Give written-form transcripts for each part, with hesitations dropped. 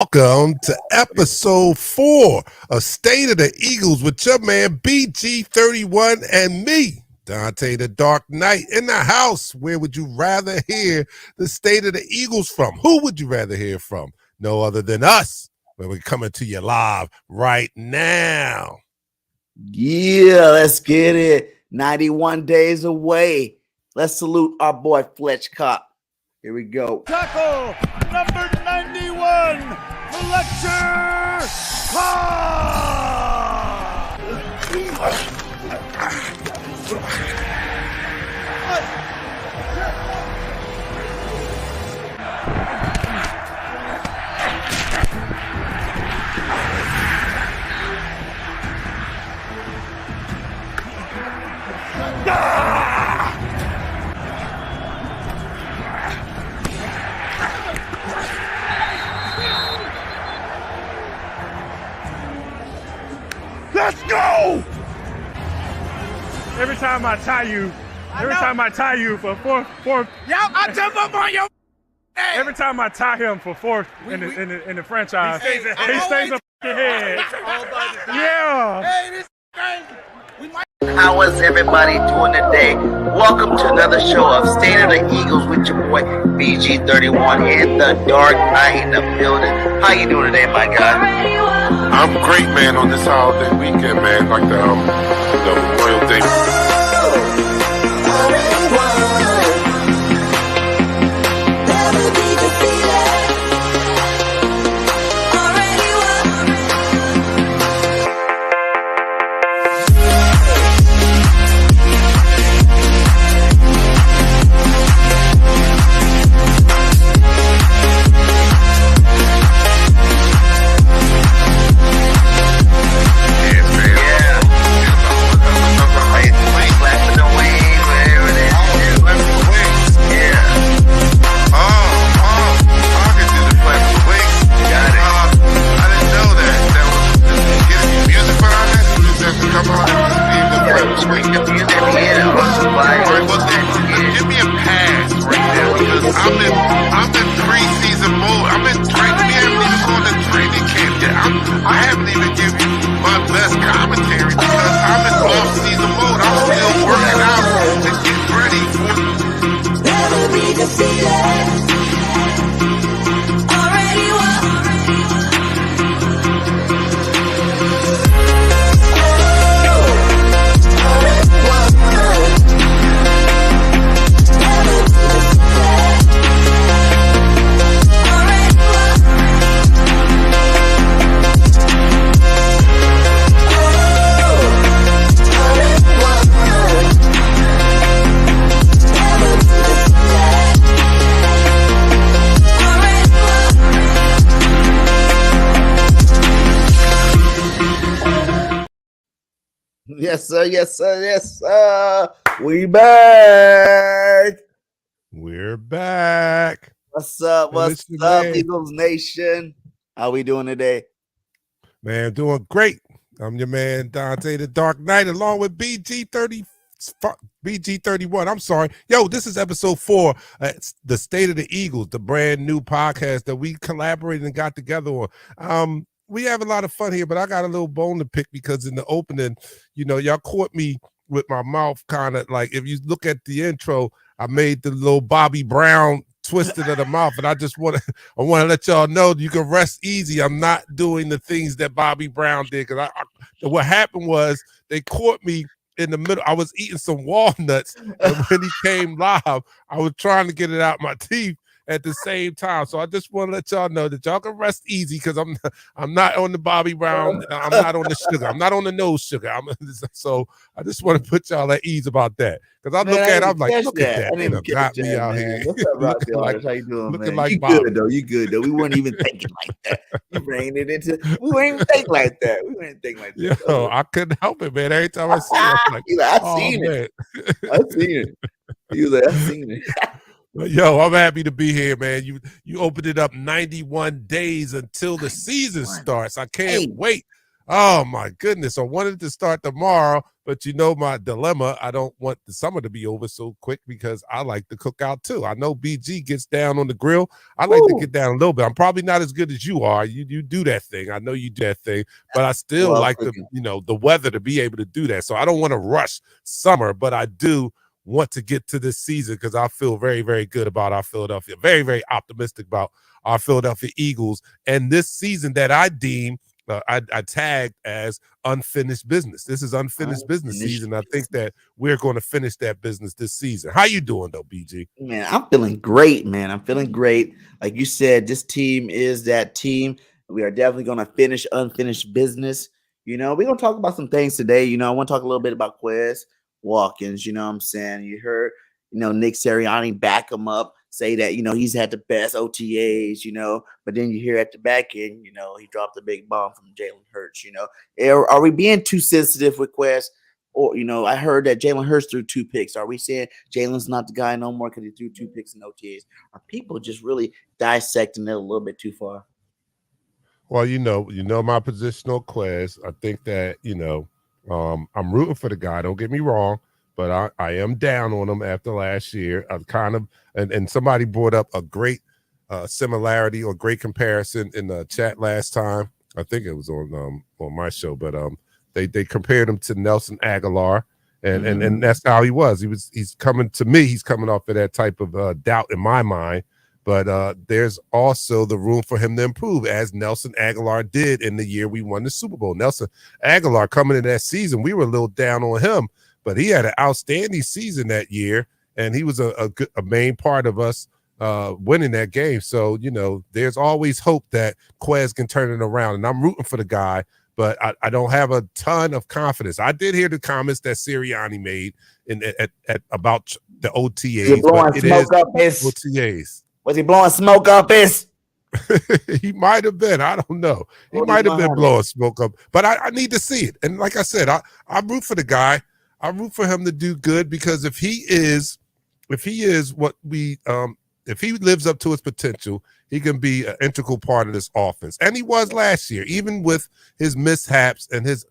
Welcome to episode 4 of State of the Eagles with your man BG31 and me, Dante the Dark Knight, in the house. Where would you rather hear the State of the Eagles from? Who would you rather hear from? No other than us, where we're coming to you live right now. Yeah, let's get it. 91 days away. Let's salute our boy Fletch Cop. Here we go. Tackle number 91, Fletcher Cobb. Let's go! Every time I tie you for fourth. Y'all, I jump up on your ass. Every time I tie him for fourth in the franchise, he stays up your head. Yeah. Hey, this is crazy. We might. How is everybody doing today? Welcome to another show of State of the Eagles with your boy BG31 and the Dark Knight in the building. How you doing today, my guy? I'm great, man, on this holiday weekend, man. Like the Royal Day. Yes, sir. We back. We're back. What's up, Eagles Nation? How we doing today? Man, doing great. I'm your man, Dante the Dark Knight, along with BG31. I'm sorry. Yo, this is episode 4. It's the State of the Eagles, the brand new podcast that we collaborated and got together on. We have a lot of fun here, but I got a little bone to pick because in the opening, y'all caught me with my mouth kind of like, if you look at the intro, I made the little Bobby Brown twisted of the mouth, and I want to let y'all know you can rest easy. I'm not doing the things that Bobby Brown did, because what happened was they caught me in the middle. I was eating some walnuts, and when he came live, I was trying to get it out my teeth at the same time. So I just want to let y'all know that y'all can rest easy, because I'm not on the Bobby Brown. I'm not on the sugar. I'm not on the nose sugar. So I just want to put y'all at ease about that. Because I look at it, I'm like, look at that. They got me out here. What's up, looking like, how you doing, looking man? like You Bobby. good, though. You good, though. We weren't even thinking like that. You bring it into, we weren't even thinking like that. We weren't thinking like that. Yo, I couldn't help it, man. Every time I see it, I'm like, I seen it. I seen it. He was like, I seen it. But yo, I'm happy to be here, man. You opened it up 91 days until the season starts. I can't wait. Oh my goodness. I wanted to start tomorrow, but you know my dilemma. I don't want the summer to be over so quick because I like to cook out too. I know BG gets down on the grill. I like to get down a little bit. I'm probably not as good as you are. You do that thing. I know you do that thing, but I still like the the weather to be able to do that. So I don't want to rush summer, but I do want to get to this season because I feel very, very good about our Philadelphia. Very, very optimistic about our Philadelphia Eagles and this season that I deem I tagged as unfinished business. This is unfinished business season. I think that we're going to finish that business this season. How you doing though, BG? Man, I'm feeling great, man. I'm feeling great. Like you said, this team is that team. We are definitely going to finish unfinished business. We're going to talk about some things today. I want to talk a little bit about Quez Watkins. You know what I'm saying? You heard, Nick Sirianni back him up, say that, he's had the best OTAs, but then you hear at the back end, he dropped a big bomb from Jalen Hurts, Are we being too sensitive with Quez? Or, I heard that Jalen Hurts threw 2 picks. Are we saying Jalen's not the guy no more because he threw 2 picks in OTAs? Are people just really dissecting it a little bit too far? Well, you know my position on Quez. I think that, I'm rooting for the guy. Don't get me wrong. But I am down on him after last year. I've kind of and somebody brought up a great similarity or great comparison in the chat last time. I think it was on my show, but they compared him to Nelson Aguilar, and that's how he was. He's coming to me. He's coming off of that type of doubt in my mind. But there's also the room for him to improve, as Nelson Aguilar did in the year we won the Super Bowl. Nelson Aguilar coming in that season, we were a little down on him. But he had an outstanding season that year, and he was a main part of us winning that game. So, there's always hope that Quez can turn it around, and I'm rooting for the guy, but I don't have a ton of confidence. I did hear the comments that Sirianni made at about the OTAs, but it is OTAs. Was he blowing smoke up his? He might have been. I don't know. He might have been blowing smoke up, but I need to see it. And like I said, I root for the guy. I root for him to do good because if he is what we if he lives up to his potential, he can be an integral part of this offense. And he was last year, even with his mishaps and his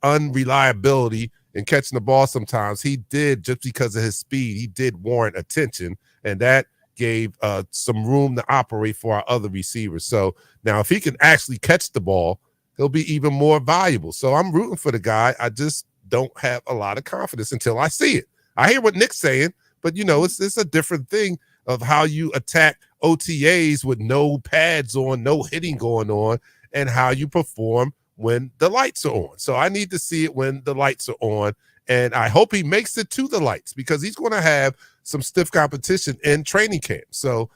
unreliability in catching the ball sometimes. He did, just because of his speed, he did warrant attention, and that gave some room to operate for our other receivers. So now if he can actually catch the ball, he'll be even more valuable. So I'm rooting for the guy. I just don't have a lot of confidence until I see it. I hear what Nick's saying, but it's a different thing of how you attack OTAs with no pads on, no hitting going on, and how you perform when the lights are on. So I need to see it when the lights are on, and I hope he makes it to the lights because he's going to have some stiff competition in training camp. So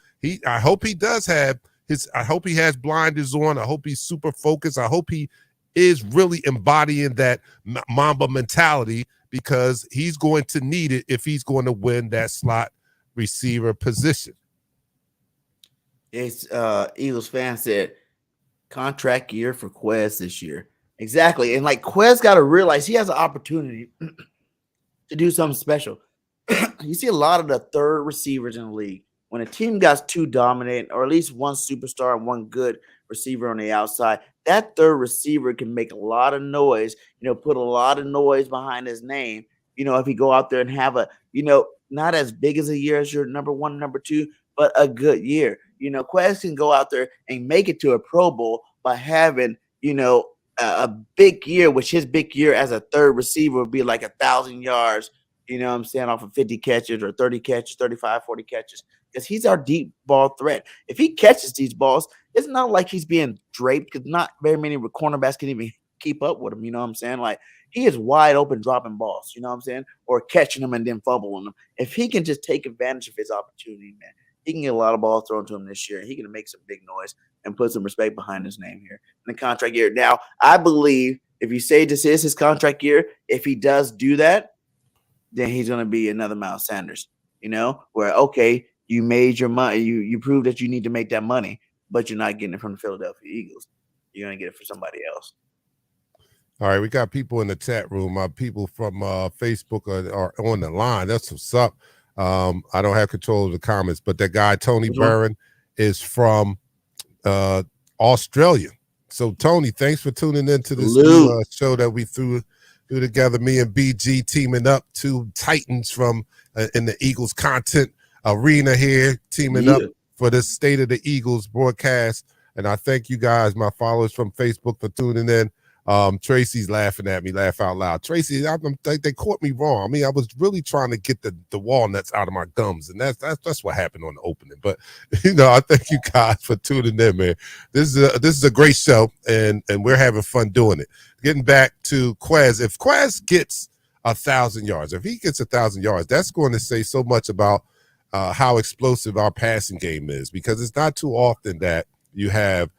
I hope he does have I hope he has blinders on. I hope he's super focused. I hope he is really embodying that Mamba mentality because he's going to need it if he's going to win that slot receiver position. It's Eagles fan said contract year for Quez this year. Exactly. And like Quez got to realize he has an opportunity to do something special. You see a lot of the third receivers in the league. When a team got too dominant, or at least one superstar and one good receiver on the outside, that third receiver can make a lot of noise, put a lot of noise behind his name. If he go out there and have a, not as big as a year as your number 1, number 2, but a good year. Quez can go out there and make it to a Pro Bowl by having, a big year, which his big year as a third receiver would be like 1,000 yards, off of 50 catches or 30 catches, 35, 40 catches. Because he's our deep ball threat. If he catches these balls, it's not like he's being draped because not very many cornerbacks can even keep up with him. You know what I'm saying? Like, he is wide open dropping balls, you know what I'm saying? Or catching them and then fumbling them. If he can just take advantage of his opportunity, man, he can get a lot of balls thrown to him this year. And he can make some big noise and put some respect behind his name here in the contract year. Now, I believe if you say this is his contract year, if he does do that, then he's going to be another Miles Sanders, where, okay, you made your money. You proved that you need to make that money, but you're not getting it from the Philadelphia Eagles. You're going to get it from somebody else. All right, we got people in the chat room. People from Facebook are on the line. That's what's up. I don't have control of the comments, but that guy, Tony Barron, is from Australia. So Tony, thanks for tuning in to this Salute. new show that we threw together. Me and BG teaming up, two titans from in the Eagles content arena here, teaming up for this State of the Eagles broadcast. And I thank you guys, my followers from Facebook, for tuning in. Tracy's laughing at me, laugh out loud. Tracy, they caught me wrong. I mean, I was really trying to get the walnuts out of my gums, and that's what happened on the opening. But I thank you guys for tuning in, man. This is a great show, and we're having fun doing it. Getting back to Quez, if Quez gets 1,000 yards, if he gets 1,000 yards, that's going to say so much about how explosive our passing game is, because it's not too often that you have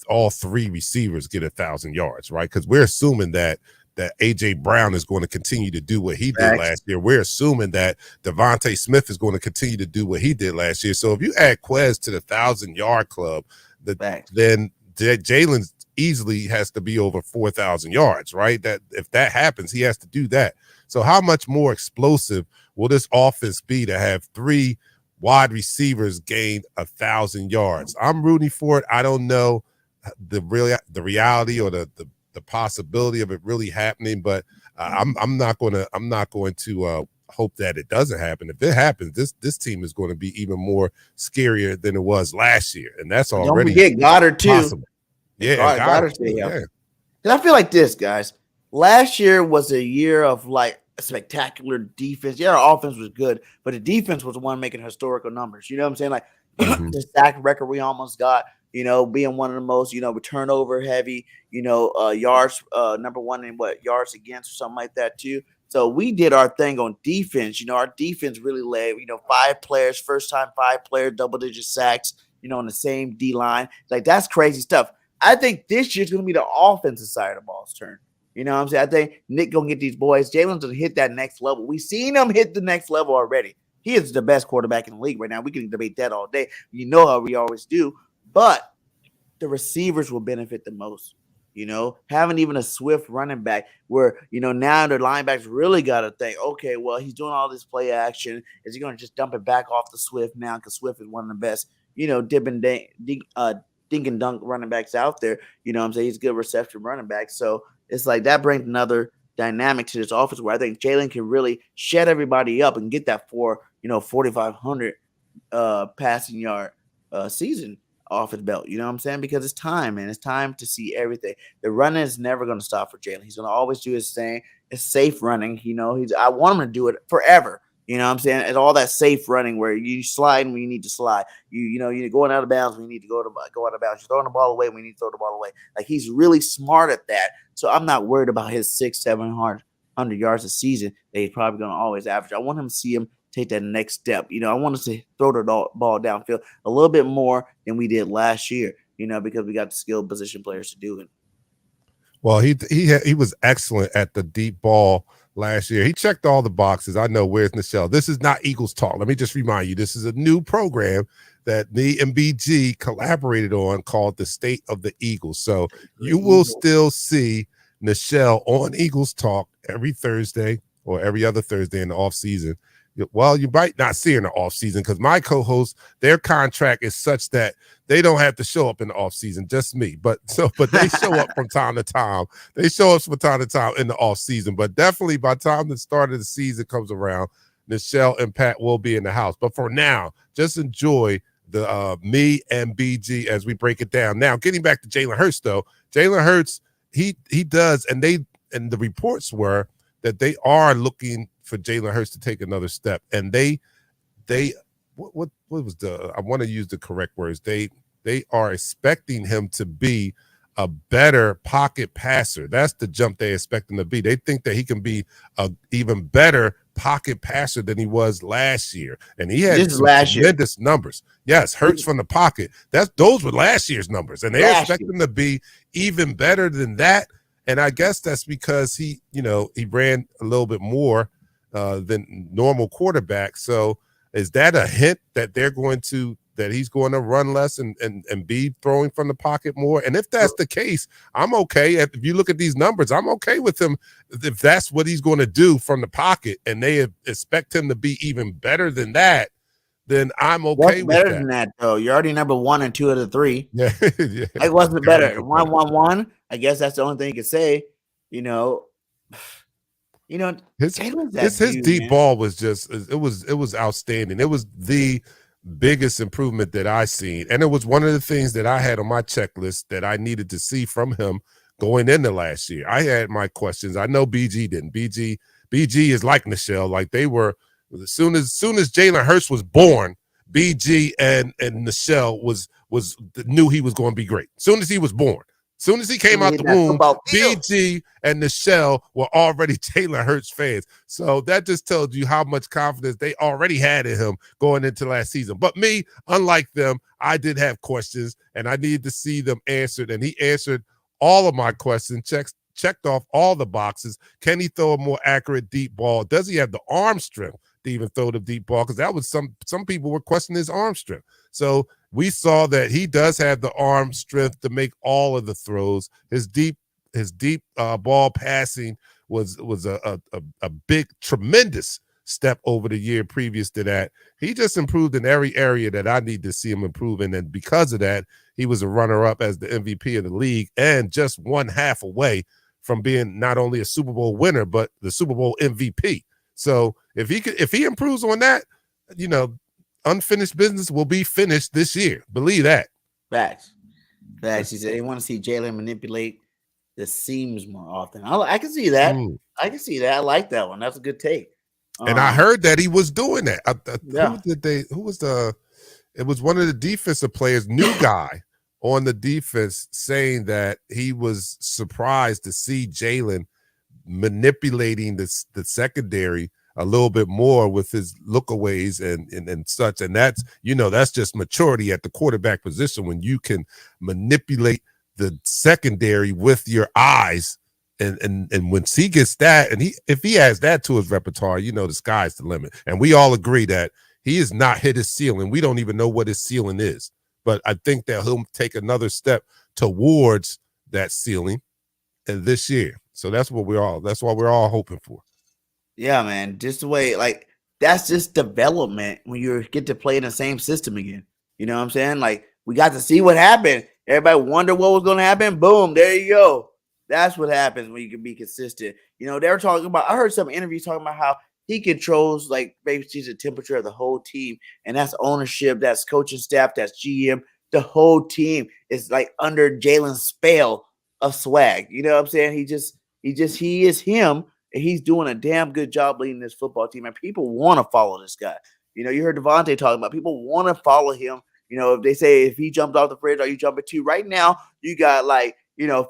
all three receivers get 1,000 yards, right? Because we're assuming that AJ Brown is going to continue to do what he did last year. We're assuming that Devontae Smith is going to continue to do what he did last year. So if you add Quez to the 1,000-yard club, then Jalen easily has to be over 4,000 yards, right? That if that happens, he has to do that. So how much more explosive will this offense be to have three wide receivers gain 1,000 yards? I'm rooting for it. I don't know the reality or the possibility of it really happening, but I'm not going to hope that it doesn't happen. If it happens, this team is going to be even more scarier than it was last year, and that's already don't forget Goddard too. Possible. Yeah, Goddard too. Yeah. And I feel like this, guys. Last year was a year of like a spectacular defense. Yeah, our offense was good, but the defense was the one making historical numbers. You know what I'm saying? Like the sack record we almost got. Being one of the most, turnover heavy, yards, number one in yards against or something like that too. So we did our thing on defense. Our defense really led, 5 players, first time 5 players, double-digit sacks, on the same D-line. Like, that's crazy stuff. I think this year's going to be the offensive side of the ball's turn. You know what I'm saying? I think Nick going to get these boys. Jalen's going to hit that next level. We've seen him hit the next level already. He is the best quarterback in the league right now. We can debate that all day. You know how we always do. But the receivers will benefit the most, having even a Swift running back where, now the linebackers really got to think, okay, well, he's doing all this play action. Is he going to just dump it back off the Swift now? Because Swift is one of the best, dip and dink and dunk running backs out there. You know what I'm saying? He's a good reception running back. So it's like that brings another dynamic to this offense where I think Jalen can really shed everybody up and get that 4,500 passing yard season off his belt. You know what I'm saying? Because it's time, man. It's time to see everything. The running is never going to stop for Jalen. He's going to always do his thing. It's safe running. I want him to do it forever. You know what I'm saying? It's all that safe running where you slide when you need to slide. You're going out of bounds when you need to go out of bounds. You're throwing the ball away when you need to throw the ball away. Like, he's really smart at that. So I'm not worried about his 600-700 yards a season that he's probably going to always average. I want him to see him take that next step. I want us to throw the ball downfield a little bit more than we did last year, because we got the skilled position players to do it. Well, he was excellent at the deep ball last year. He checked all the boxes. I know. Where's Nichelle? This is not Eagles Talk. Let me just remind you, this is a new program that me and BG collaborated on called The State of the Eagles. So you will still see Nichelle on Eagles Talk every Thursday or every other Thursday in the off season. Well, you might not see her in the offseason because my co-hosts, their contract is such that they don't have to show up in the offseason, just me. But they show up from time to time. They show up from time to time in the offseason. But definitely by the time the start of the season comes around, Nichelle and Pat will be in the house. But for now, just enjoy the me and BG as we break it down. Now, getting back to Jalen Hurts, though, Jalen Hurts, he does, and the reports were that they are looking for Jalen Hurts to take another step, and what was I want to use the correct words. They are expecting him to be a better pocket passer. That's the jump they expect him to be. They think that he can be a even better pocket passer than he was last year, and he had tremendous numbers. Yes, Hurts from the pocket. Those were last year's numbers, and they expect him to be even better than that. And I guess that's because he ran a little bit more than normal quarterback. So is that a hint that he's going to run less and be throwing from the pocket more? And if that's the case, I'm okay. If you look at these numbers, I'm okay with him if that's what he's going to do from the pocket, and they expect him to be even better than that. then I'm What's okay with better that. than that, though? You're already number 1 and 2 of the 3. Yeah, yeah. Like, what's better? 1-1-1. I guess that's the only thing you could say. You know, His Jalen's that his dude, deep man. ball was just it was outstanding. It was the biggest improvement that I seen, and it was one of the things that I had on my checklist that I needed to see from him going into last year. I had my questions. I know BG didn't. BG is like Nichelle. Like they were as soon as Jalen Hurts was born, BG and Nichelle knew he was going to be great. As soon as he was born. Soon as he came out the womb, BG and Nichelle were already Jalen Hurts fans. So that just tells you how much confidence they already had in him going into last season. But me, unlike them, I did have questions, and I needed to see them answered. And he answered all of my questions, checked off all the boxes. Can he throw a more accurate deep ball? Does he have the arm strength to even throw the deep ball? Because that was some people were questioning his arm strength. So we saw that he does have the arm strength to make all of the throws. His deep ball passing was a big, tremendous step over the year previous to that. He just improved in every area that I need to see him improve in, and because of that, he was a runner-up as the MVP of the league and just 1/2 away from being not only a Super Bowl winner but the Super Bowl MVP. So if he improves on that, unfinished business will be finished this year. Believe that. Facts. He said they want to see Jalen manipulate the seams more often. I can see that. I can see that. I like that one. That's a good take. And I heard that he was doing that. Yeah. It was one of the defensive players, new guy on the defense, saying that he was surprised to see Jalen manipulating the secondary a little bit more with his lookaways and such. And that's just maturity at the quarterback position when you can manipulate the secondary with your eyes. And once he gets that, and if he adds that to his repertoire, the sky's the limit. And we all agree that he has not hit his ceiling. We don't even know what his ceiling is. But I think that he'll take another step towards that ceiling and this year. So that's what we're all hoping for. Yeah, man. Just the way, like, that's just development when you get to play in the same system again. You know what I'm saying? Like, we got to see what happened. Everybody wondered what was going to happen. Boom, there you go. That's what happens when you can be consistent. They were talking about, I heard some interviews talking about how he controls, like, basically the temperature of the whole team. And that's ownership, that's coaching staff, that's GM. The whole team is, like, under Jalen's spell of swag. You know what I'm saying? He is him. And he's doing a damn good job leading this football team. And people want to follow this guy. You heard Devontae talking about people want to follow him. If they say, if he jumped off the bridge, are you jumping too? Right now, you got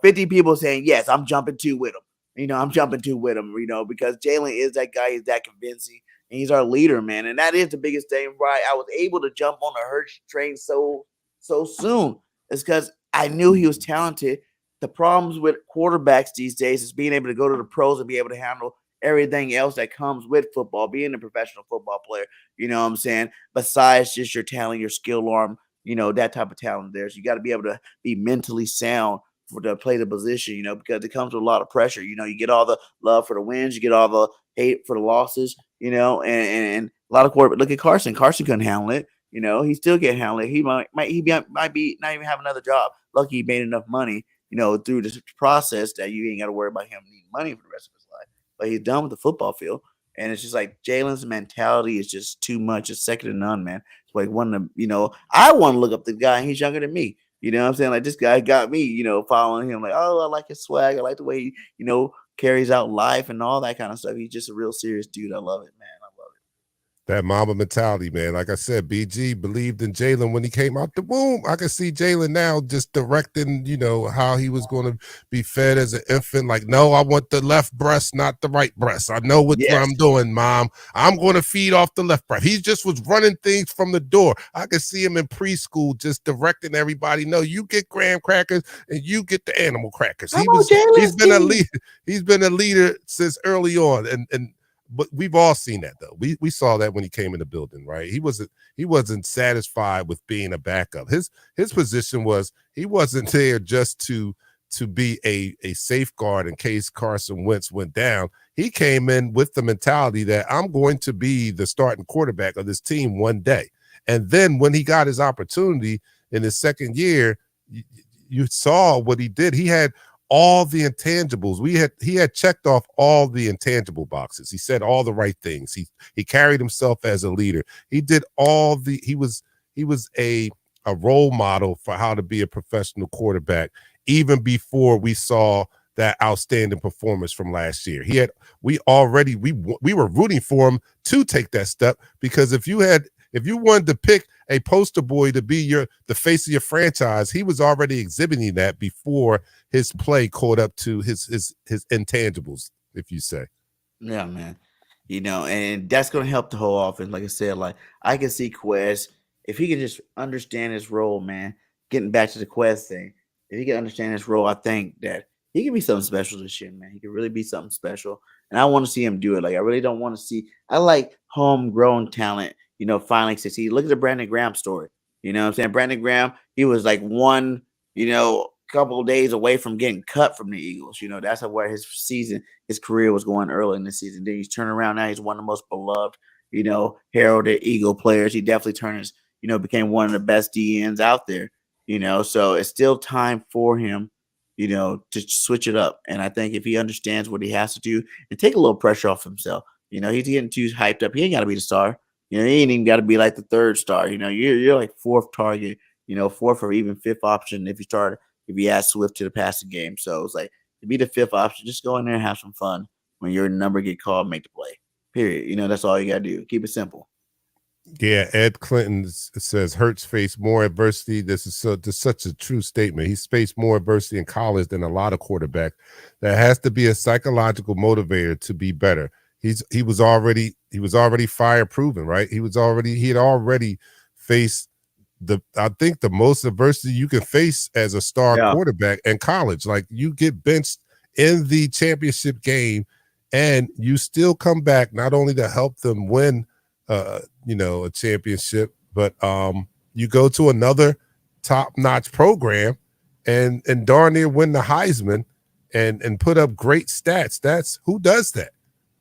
50 people saying, yes, I'm jumping too with him. I'm jumping too with him, because Jalen is that guy. He's that convincing. And he's our leader, man. And that is the biggest thing, right? I was able to jump on the Hurts train so soon. It's because I knew he was talented. The problems with quarterbacks these days is being able to go to the pros and be able to handle everything else that comes with football, being a professional football player, you know what I'm saying? Besides just your talent, your skill arm, that type of talent there. So you got to be able to be mentally sound to play the position, because it comes with a lot of pressure. You get all the love for the wins, you get all the hate for the losses, and a lot of quarterbacks. Look at Carson. Carson couldn't handle it. He still can't handle it. He might be not even have another job. Lucky he made enough money, through this process that you ain't got to worry about him needing money for the rest of his life. But he's done with the football field. And it's just like Jalen's mentality is just too much. It's second to none, man. It's like one of the, I want to look up the guy, and he's younger than me. You know what I'm saying? Like, this guy got me, following him. Like, oh, I like his swag. I like the way he, carries out life and all that kind of stuff. He's just a real serious dude. I love it, man. I love it. That Mamba mentality, man. Like I said, BG believed in Jalen when he came out the womb. I can see Jalen now just directing, how he was going to be fed as an infant. Like, no, I want the left breast, not the right breast. I know what I'm doing, Mom. I'm going to feed off the left breast. He just was running things from the door. I could see him in preschool just directing everybody. No, you get graham crackers and you get the animal crackers. He's been a leader. He's been a leader since early on. But we've all seen that, though. We saw that when he came in the building, right? He wasn't satisfied with being a backup. His position was he wasn't there just to be a safeguard in case Carson Wentz went down. He came in with the mentality that I'm going to be the starting quarterback of this team one day. And then when he got his opportunity in his second year, you saw what he did. He had all the intangibles. He had checked off all the intangible boxes. He said all the right things. He carried himself as a leader. He did all the he was a role model for how to be a professional quarterback even before we saw that outstanding performance from last year. We were rooting for him to take that step, because if you wanted to pick a poster boy to be the face of your franchise, he was already exhibiting that before his play caught up to his intangibles, if you say. Yeah, man. And that's going to help the whole offense. Like I said, like I can see Quez, if he can just understand his role, man, getting back to the Quez thing, if he can understand his role, I think that he can be something special this year, man. He can really be something special. And I want to see him do it. Like, I really don't want to see – I like homegrown talent, finally succeed. Look at the Brandon Graham story. You know what I'm saying? Brandon Graham, he was like one, couple of days away from getting cut from the Eagles. That's where his career was going early in the season. Then he's turning around now. He's one of the most beloved, heralded Eagle players. He definitely became one of the best DNs out there, so it's still time for him, to switch it up. And I think if he understands what he has to do and take a little pressure off himself, he's getting too hyped up. He ain't got to be the star. He ain't even got to be like the third star. You're like fourth target, fourth or even fifth option if you add Swift to the passing game. So it's like, to be the fifth option, just go in there and have some fun. When your number get called, make the play. Period. That's all you got to do. Keep it simple. Yeah, Ed Clinton says Hurts faced more adversity. This is such a true statement. He's faced more adversity in college than a lot of quarterbacks. That has to be a psychological motivator to be better. He was already fire proven, right? He had already faced I think the most adversity you can face as a star quarterback in college. Like, you get benched in the championship game and you still come back not only to help them win a championship, but you go to another top-notch program and darn near win the Heisman and put up great stats. Who does that?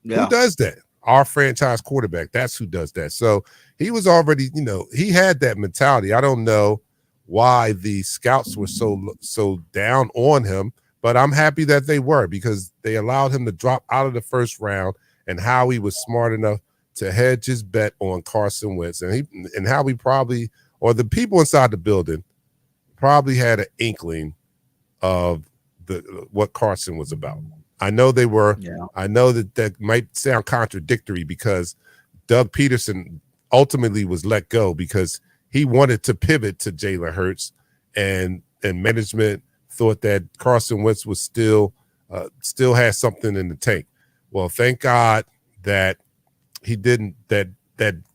Yeah. Who does that? Our franchise quarterback. That's who does that. So he was already, he had that mentality. I don't know why the scouts were so down on him, but I'm happy that they were, because they allowed him to drop out of the first round, and Howie was smart enough to hedge his bet on Carson Wentz. And Howie probably, or the people inside the building, probably had an inkling of what Carson was about. I know they were. Yeah. I know that might sound contradictory, because Doug Peterson ultimately was let go because he wanted to pivot to Jalen Hurts, and management thought that Carson Wentz was still has something in the tank. Well, thank God that he didn't. That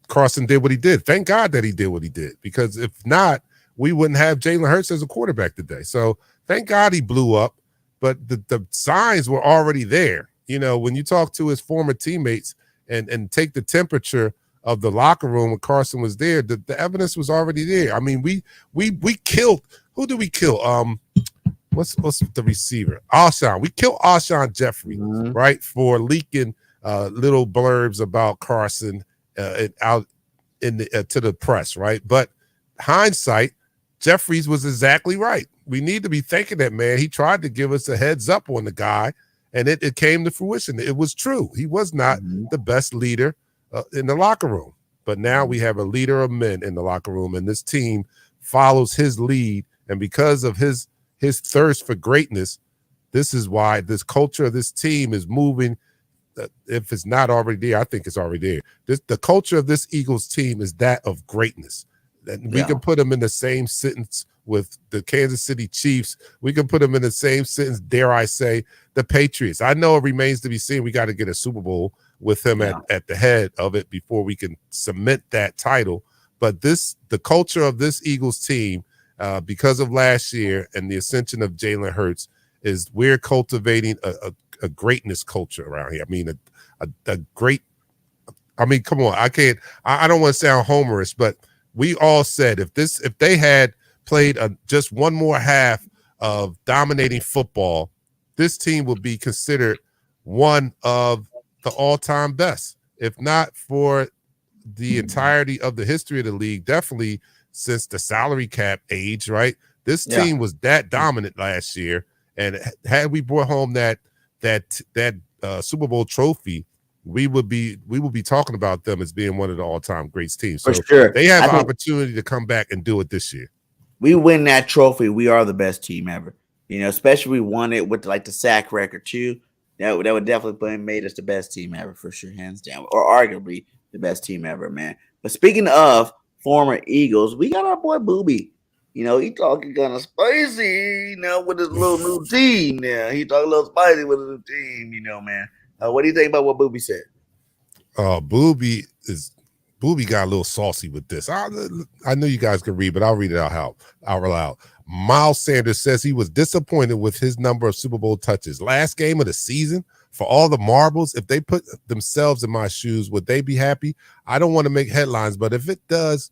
Carson did what he did. Thank God that he did what he did, because if not, we wouldn't have Jalen Hurts as a quarterback today. So thank God he blew up. But the signs were already there. When you talk to his former teammates and take the temperature of the locker room when Carson was there, the evidence was already there. I mean, we killed. Who did we kill? What's the receiver? Alshon. We killed Alshon Jeffrey, right, for leaking little blurbs about Carson out to the press, right? But hindsight, Jeffries was exactly right. We need to be thanking that man. He tried to give us a heads up on the guy, and it came to fruition. It was true. He was not the best leader in the locker room. But now we have a leader of men in the locker room, and this team follows his lead. And because of his thirst for greatness, this is why this culture of this team is moving. If it's not already there, I think it's already there. The culture of this Eagles team is that of greatness. And we can put them in the same sentence with the Kansas City Chiefs. We can put them in the same sentence, dare I say, the Patriots. I know it remains to be seen. We got to get a Super Bowl with him at the head of it before we can cement that title. But the culture of this Eagles team, because of last year and the ascension of Jalen Hurts, is we're cultivating a greatness culture around here. I mean, a great – I mean, come on. I don't want to sound homerish, but we all said if they had played just one more half of dominating football, this team would be considered one of the all-time best, if not for the entirety of the history of the league, definitely since the salary cap age, right? This team was that dominant last year, and had we brought home that Super Bowl trophy, we would be talking about them as being one of the all-time great teams. So for sure, they have an opportunity to come back and do it this year. We win that trophy, we are the best team ever. You know, especially we won it with like the sack record too. That would definitely made us the best team ever for sure, hands down, or arguably the best team ever, man. But speaking of former Eagles, we got our boy Boobie. You know, he talking kind of spicy, you know, with his little new team now. He talking a little spicy with his new team, you know, man. What do you think about what Boobie said? Boobie got a little saucy with this. I know you guys can read, but I'll read it out loud. Miles Sanders says he was disappointed with his number of Super Bowl touches. Last game of the season, for all the marbles, if they put themselves in my shoes, would they be happy? I don't want to make headlines, but if it does,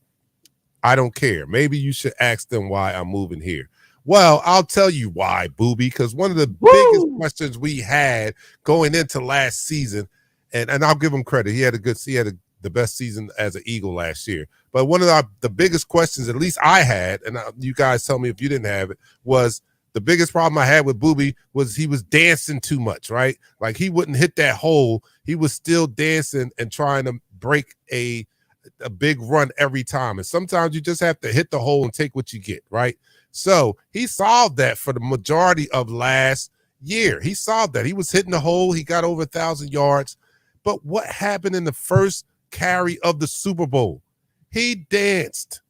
I don't care. Maybe you should ask them why I'm moving here. Well, I'll tell you why, Boobie, because one of the biggest questions we had going into last season, and I'll give him credit. He had the best season as an Eagle last year. But one of the biggest questions, at least I had, and you guys tell me if you didn't have it, was the biggest problem I had with Boobie was he was dancing too much, right? Like he wouldn't hit that hole. He was still dancing and trying to break a big run every time. And sometimes you just have to hit the hole and take what you get, right? So he solved that for the majority of last year. He solved that. He was hitting the hole. He got over 1,000 yards. But what happened in the first carry of the Super Bowl? He danced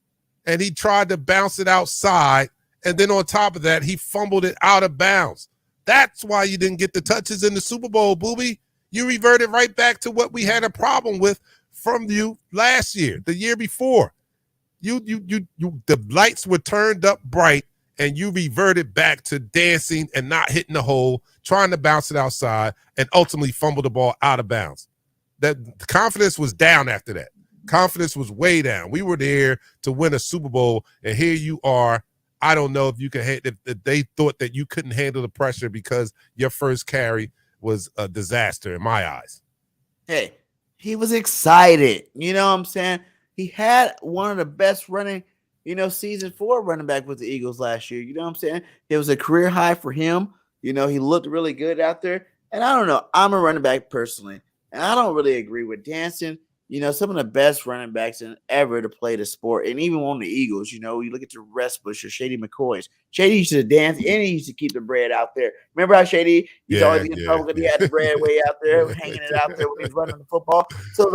and he tried to bounce it outside. And then on top of that, he fumbled it out of bounds. That's why you didn't get the touches in the Super Bowl, Boobie. You reverted right back to what we had a problem with from you last year, the year before. The lights were turned up bright and you reverted back to dancing and not hitting the hole, trying to bounce it outside, and ultimately fumbled the ball out of bounds. That confidence was down after that. Confidence was way down. We were there to win a Super Bowl, and here you are. I don't know if you can if they thought that you couldn't handle the pressure because your first carry was a disaster in my eyes. Hey, he was excited. You know what I'm saying? He had one of the best running, season 4 running back with the Eagles last year. You know what I'm saying? It was a career high for him. He looked really good out there. And I don't know. I'm a running back personally, and I don't really agree with dancing. Some of the best running backs ever to play the sport, and even on the Eagles, you look at the Rest Bush or Shady McCoys. Shady used to dance, and he used to keep the bread out there. Remember how Shady used to always get in trouble because he had the bread way out there, hanging it out there when he's running the football. So,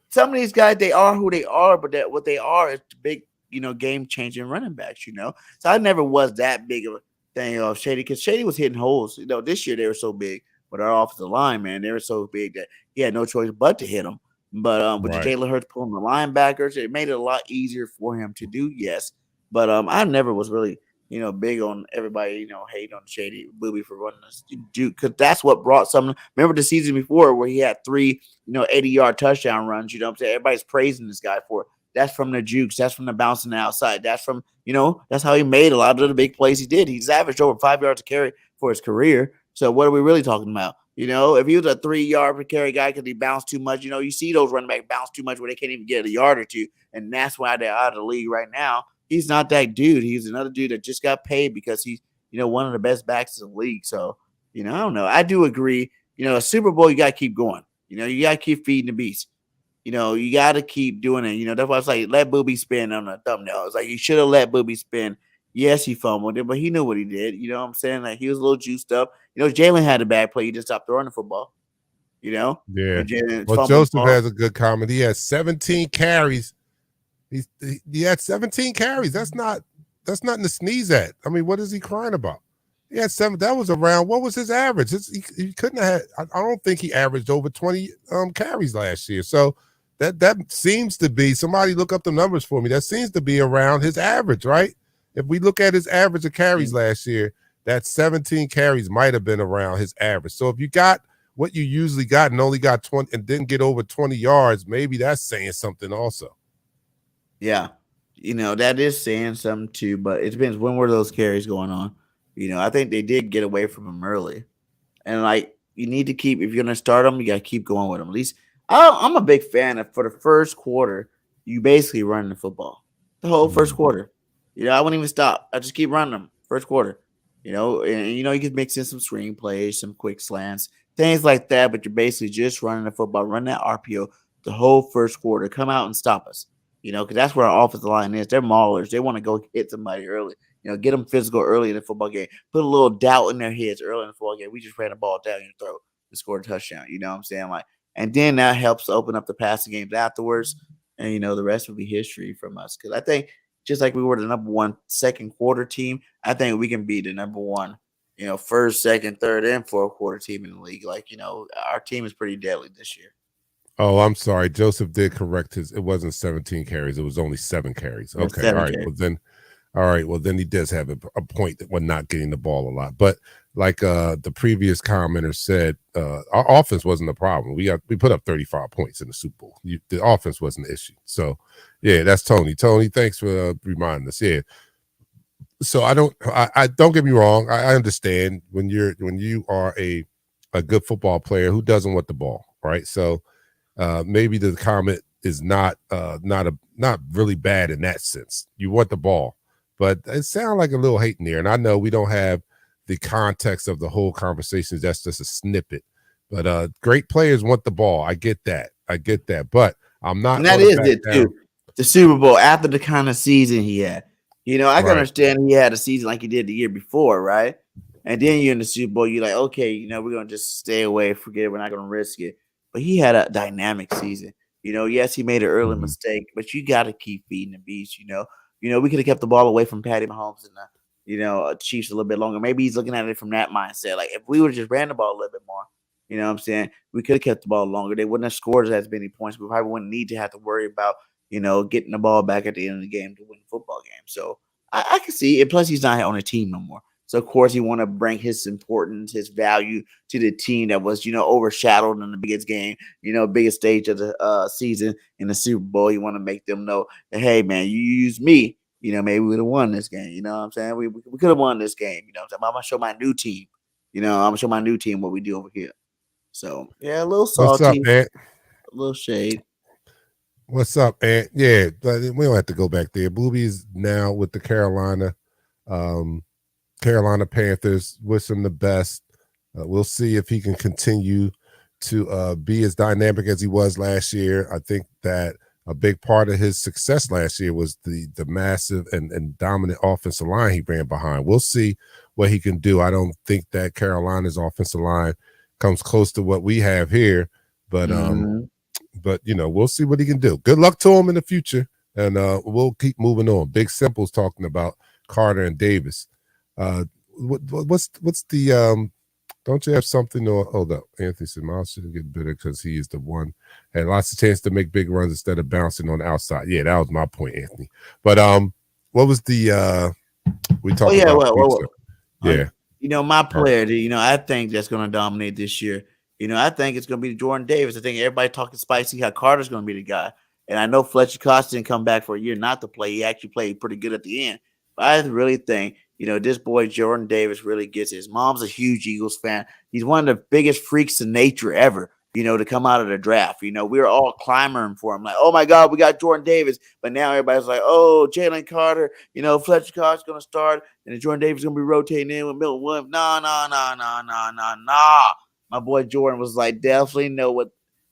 some of these guys, they are who they are, but what they are is big, game-changing running backs, So I never was that big of a thing of Shady because Shady was hitting holes. This year they were so big with our offensive line, man. They were so big that he had no choice but to hit them. But with Jalen Hurts pulling the linebackers, it made it a lot easier for him to do, yes. But I never was really, big on everybody, hating on Shady Boobie for running this juke because that's what brought some. Remember the season before where he had 3, 80-yard touchdown runs, I'm saying? Everybody's praising this guy for it. That's from the jukes. That's from the bouncing outside. That's from, that's how he made a lot of the big plays he did. He's averaged over 5 yards a carry for his career. So what are we really talking about? If he was a 3-yard per carry guy because he bounced too much, you see those running backs bounce too much where they can't even get a yard or two. And that's why they're out of the league right now. He's not that dude. He's another dude that just got paid because he's, one of the best backs in the league. So, I don't know. I do agree. A Super Bowl, you got to keep going. You got to keep feeding the beast. You got to keep doing it. That's why I was like, let Boobie spin on the thumbnail. It's like, you should have let Boobie spin. Yes, he fumbled it, but he knew what he did. You know what I'm saying? Like, he was a little juiced up. Jalen had a bad play. He just stopped throwing the football. Yeah. Well, Joseph has a good comment. He has 17 carries. He had 17 carries. That's nothing to sneeze at. I mean, what is he crying about? He had 7. That was around. What was his average? He couldn't have had. I don't think he averaged over 20 carries last year. So that seems to be. Somebody look up the numbers for me. That seems to be around his average, right? If we look at his average of carries last year, that 17 carries might have been around his average. So if you got what you usually got and only got 20 and didn't get over 20 yards, maybe that's saying something also. Yeah. That is saying something too, but it depends when were those carries going on. I think they did get away from him early. And you need to keep, if you're going to start them, you got to keep going with them. At least I'm a big fan of for the first quarter, you basically run the football the whole first quarter. I wouldn't even stop. I just keep running them first quarter. And you can mix in some screen plays, some quick slants, things like that. But you're basically just running the football, run that RPO the whole first quarter. Come out and stop us. Because that's where our offensive line is. They're maulers. They want to go hit somebody early. Get them physical early in the football game. Put a little doubt in their heads early in the football game. We just ran the ball down your throat and scored a touchdown. You know what I'm saying? And then that helps open up the passing games afterwards. And, the rest will be history from us. Because I think just like we were the number one second quarter team, I think we can be the number one, first, second, third, and fourth quarter team in the league. Our team is pretty deadly this year. Oh, I'm sorry. Joseph did correct it wasn't 17 carries. It was only 7 carries. Okay. 7 all right. carries. Well, then he does have a point that we're not getting the ball a lot. But like the previous commenter said, our offense wasn't the problem. We put up 35 points in the Super Bowl. The offense wasn't the issue. So, yeah, that's Tony. Tony, thanks for reminding us. Yeah. So I don't get me wrong. I understand when you are a good football player who doesn't want the ball, right? So maybe the comment is not really bad in that sense. You want the ball. But it sounds like a little hate in there. And I know we don't have the context of the whole conversation. That's just a snippet. But great players want the ball. I get that. But I'm not. And that is it, too. The Super Bowl, after the kind of season he had. I can understand he had a season like he did the year before, right? And then you're in the Super Bowl. You're like, okay, we're going to just stay away, forget it. We're not going to risk it. But he had a dynamic season. Yes, he made an early mistake, but you got to keep feeding the beast, we could have kept the ball away from Patty Mahomes and the Chiefs a little bit longer. Maybe he's looking at it from that mindset. Like if we would have just ran the ball a little bit more, you know what I'm saying? We could have kept the ball longer. They wouldn't have scored as many points. We probably wouldn't need to have to worry about, getting the ball back at the end of the game to win the football game. So I can see it. Plus, he's not on a team no more. So, of course, he want to bring his importance, his value to the team that was, overshadowed in the biggest game, biggest stage of the season in the Super Bowl. You want to make them know that, hey, man, you use me. Maybe we would have won this game. You know what I'm saying? We could have won this game. You know what I'm saying? I'm going to show my new team. I'm going to show my new team what we do over here. So, yeah, a little salty. What's up, man? A little shade. What's up, Ant? Yeah, but we don't have to go back there. Boobie is now with the Carolina Panthers. Wish him the best. We'll see if he can continue to be as dynamic as he was last year. I think that a big part of his success last year was the massive and dominant offensive line he ran behind. We'll see what he can do. I don't think that Carolina's offensive line comes close to what we have here, but we'll see what he can do. Good luck to him in the future, and we'll keep moving on. Big Simple's talking about Carter and Davis. What's the don't you have something? Or hold up, Anthony said Miles should get better because he is the one had lots of chance to make big runs instead of bouncing on the outside. Yeah, that was my point, Anthony. But what was the we talked about? My player, I think that's going to dominate this year. I think it's going to be Jordan Davis. I think everybody talking spicy how Carter's going to be the guy. And I know Fletcher Cox didn't come back for a year not to play. He actually played pretty good at the end. But I really think, this boy Jordan Davis really gets it. His mom's a huge Eagles fan. He's one of the biggest freaks of nature ever, to come out of the draft. We were all clamoring for him. Like, oh, my God, we got Jordan Davis. But now everybody's like, oh, Jalen Carter, Fletcher Cox going to start. And then Jordan Davis going to be rotating in with Milton Williams. No. My boy Jordan was like, definitely know what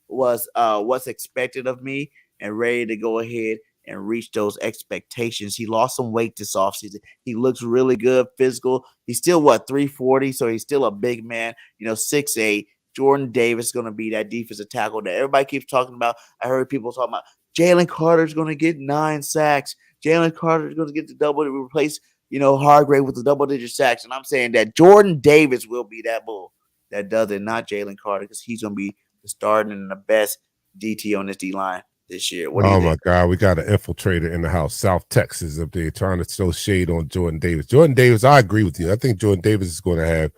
was what's expected of me and ready to go ahead and reach those expectations. He lost some weight this offseason. He looks really good, physical. He's still, 340, so he's still a big man, 6'8". Jordan Davis is going to be that defensive tackle that everybody keeps talking about. I heard people talking about Jalen Carter's going to get 9 sacks. Jalen Carter is going to get the double to replace, Hargrave with the double-digit sacks. And I'm saying that Jordan Davis will be that bull that does it, not Jalen Carter, because he's going to be the starting and the best DT on this D-line this year. What do you think? My God, we got an infiltrator in the house. South Texas up there trying to throw shade on Jordan Davis. Jordan Davis, I agree with you. I think Jordan Davis is going to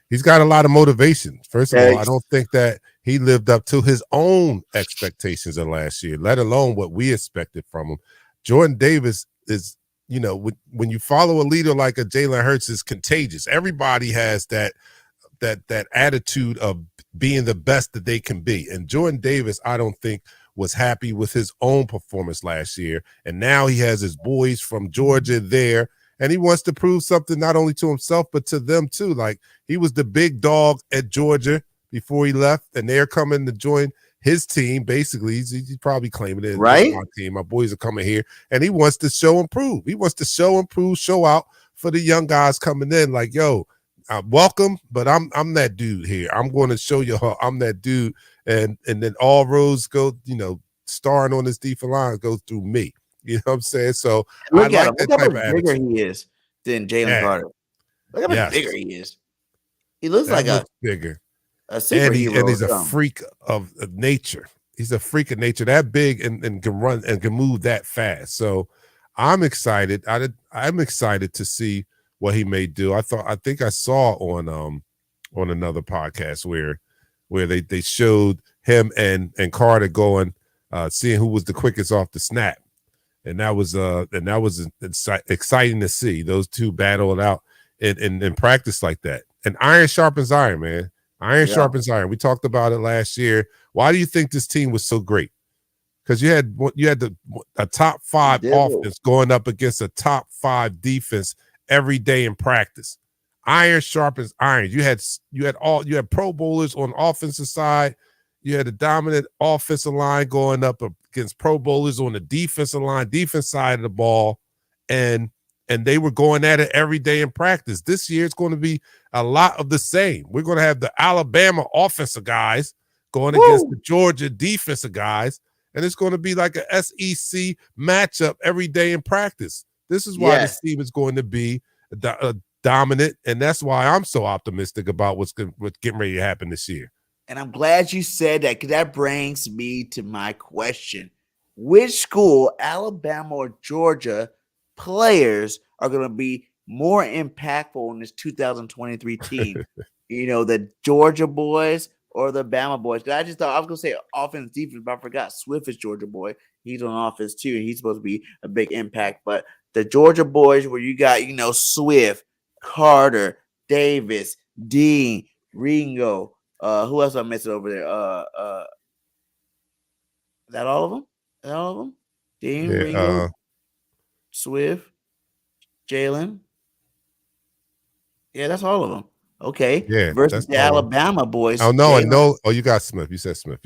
he's got a lot of motivation. First of all, I don't think that he lived up to his own expectations of last year, let alone what we expected from him. Jordan Davis is, when you follow a leader like a Jalen Hurts, is contagious. Everybody has that that attitude of being the best that they can be. And Jordan Davis, I don't think, was happy with his own performance last year. And now he has his boys from Georgia there, and he wants to prove something not only to himself, but to them too. Like, he was the big dog at Georgia before he left, and they're coming to join his team. Basically, he's probably claiming it. Right. My team, my boys are coming here, and he wants to show and prove. He wants to show and prove, show out for the young guys coming in. Like, yo, welcome, but I'm that dude here. I'm going to show you how I'm that dude. And then all roads go, starring on this defensive line goes through me. You know what I'm saying? So Look I at like him. that Look type how of much bigger attitude. he is than Jalen Carter. Look how much bigger he is. He looks like bigger. a superhero. And he's a freak of nature. He's a freak of nature, that big and can run and can move that fast. So I'm excited. I'm excited to see what he may do. I think I saw on another podcast where they showed him and Carter going, seeing who was the quickest off the snap. And that was exciting to see those two battle it out in practice like that. And iron sharpens iron, man. Iron sharpens iron. We talked about it last year. Why do you think this team was so great? Because you had a top 5 offense going up against a top 5 defense every day in practice. Iron sharpens iron. You had Pro Bowlers on the offensive side. You had a dominant offensive line going up against Pro Bowlers on the defensive line, defense side of the ball, and they were going at it every day in practice. This year, it's going to be a lot of the same. We're going to have the Alabama offensive guys going against the Georgia defensive guys, and it's going to be like a SEC matchup every day in practice. This is why this team is going to be dominant, and that's why I'm so optimistic about what's getting ready to happen this year. And I'm glad you said that, because that brings me to my question. Which school, Alabama or Georgia, players are going to be more impactful in this 2023 team? The Georgia boys or the Bama boys? I just thought I was going to say offense, defense, but I forgot Swift is Georgia boy. He's on offense too, and he's supposed to be a big impact. But the Georgia boys, where you got, Swift, Carter, Davis, Dean, Ringo, who else I missed over there? Is that all of them? Is that all of them? Dean, Ringo, Swift, Jalen. Yeah, that's all of them. Okay. Yeah. Versus the Alabama boys. Oh no, no. Oh, you got Smith. You said Smith.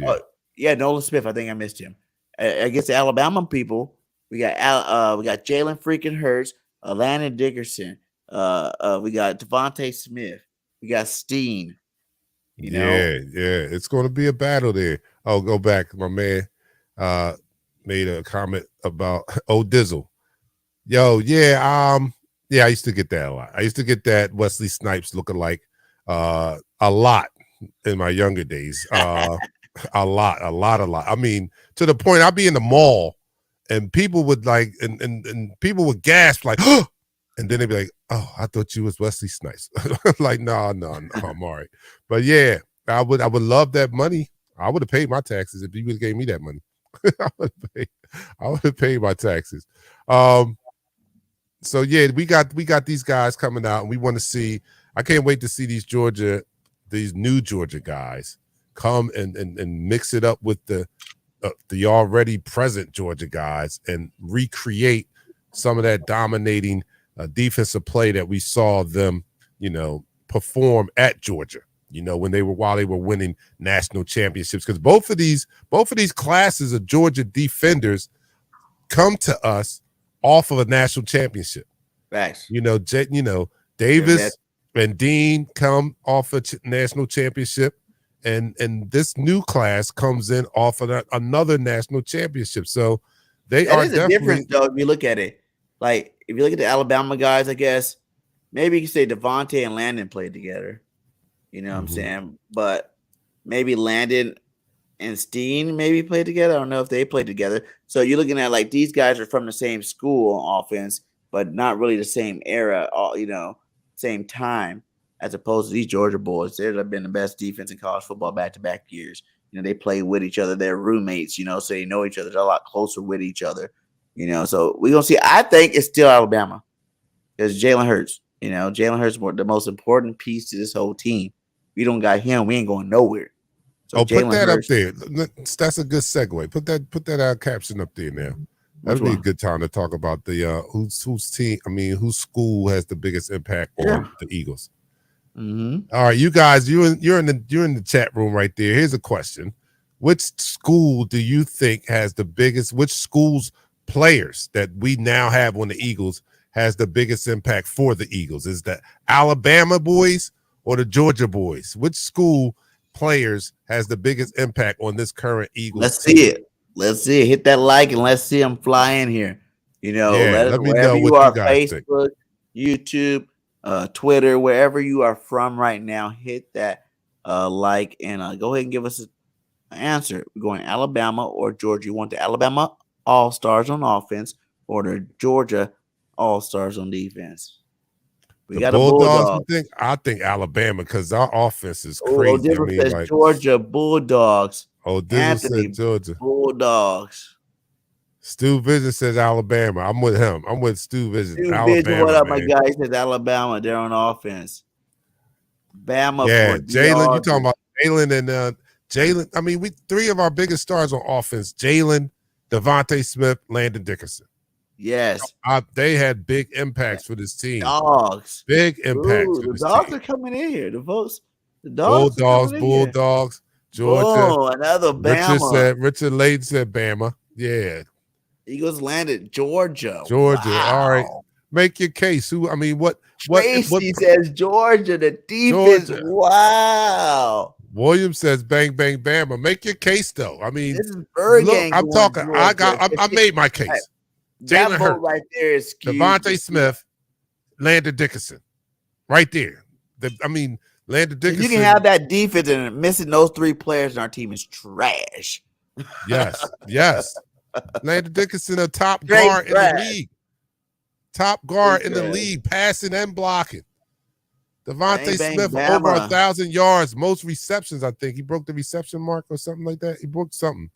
Yeah. Nolan Smith. I think I missed him. Against the Alabama people, we got Jalen freaking Hurts, Landon Dickerson. We got Devontae Smith. We got Steen. Yeah. It's going to be a battle there. Oh, go back. My man made a comment about Dizzle. Yo, I used to get that a lot. I used to get that Wesley Snipes lookalike a lot in my younger days. A lot. I mean, to the point I'd be in the mall and people would and people would gasp like, oh, and then they'd be like, oh, I thought you was Wesley Snipes. Like, no, I'm all right. But yeah, I would love that money. I would have paid my taxes if you would have gave me that money. I would have paid my taxes. So yeah, we got these guys coming out, and we want to see. I can't wait to see these new Georgia guys come and mix it up with the already present Georgia guys and recreate some of that dominating defensive play that we saw them, perform at Georgia. While they were winning national championships, because both of these classes of Georgia defenders come to us off of a national championship. Thanks. Davis and Dean come off a national championship, and this new class comes in off of another national championship. So they are definitely different, though. If you look at it, like if you look at the Alabama guys, I guess maybe you can say Devontae and Landon played together. You know what I'm saying? But maybe Landon and Steen maybe played together. I don't know if they played together. So you're looking at like these guys are from the same school on offense, but not really the same era, same time, as opposed to these Georgia boys. They've been the best defense in college football back-to-back years. They play with each other. They're roommates, so they know each other. They're a lot closer with each other, So we're going to see. I think it's still Alabama because Jalen Hurts. Jalen Hurts is the most important piece to this whole team. We don't got him. We ain't going nowhere. So put Jalen that Hurts, up there. That's a good segue. Put that caption up there now. That'd be a good time to talk about the whose team. I mean, whose school has the biggest impact on the Eagles. All right, you guys, you're in the chat room right there. Here's a question: which school do you think has the biggest? Which school's players that we now have on the Eagles has the biggest impact for the Eagles? Is the Alabama boys or the Georgia boys? Which school players has the biggest impact on this current Eagles? Let's see it. Let's see it. Hit that like and let's see them fly in here. You know, let me know you what are, you guys think. Facebook, YouTube, Twitter, wherever you are from right now, hit that like and go ahead and give us an answer. We're going Alabama or Georgia. You want the Alabama All-Stars on offense or the Georgia All-Stars on defense? We got Bulldogs. I think Alabama because our offense is crazy. I mean, says Georgia Bulldogs. Anthony said Georgia Bulldogs. Stu Vision says Alabama. I'm with him. I'm with Stu Vision. Stu Alabama, Vision, what up, man. my guy? He says Alabama. They're on offense. Bama. Yeah, Jalen. You talking about Jalen and Jalen? I mean, we three of our biggest stars on offense: Jalen, Devontae Smith, Landon Dickerson. Yes, they had big impacts for this team. Dogs, big impacts. The dogs are coming in here. The dogs, Bulldogs, Georgia. Oh, another Bama. Richard Layden said Bama. Yeah. Eagles landed Georgia. Wow. All right. Make your case. What Tracy says Georgia, the defense. Georgia. Wow. Williams says bang bang Bama. Make your case though. I mean, this is BIRDGANG. I'm talking. I made my case. Jalen Hurts right there is Devontae Smith, Landon Dickerson. Right there. Landon Dickerson. You can have that defense and missing those three players in our team is trash. Yes. Landon Dickerson, a top guard in the league. Top guard in the league, passing and blocking. Devontae Smith, over 1,000 yards, most receptions, I think. He broke the reception mark or something like that. He broke something.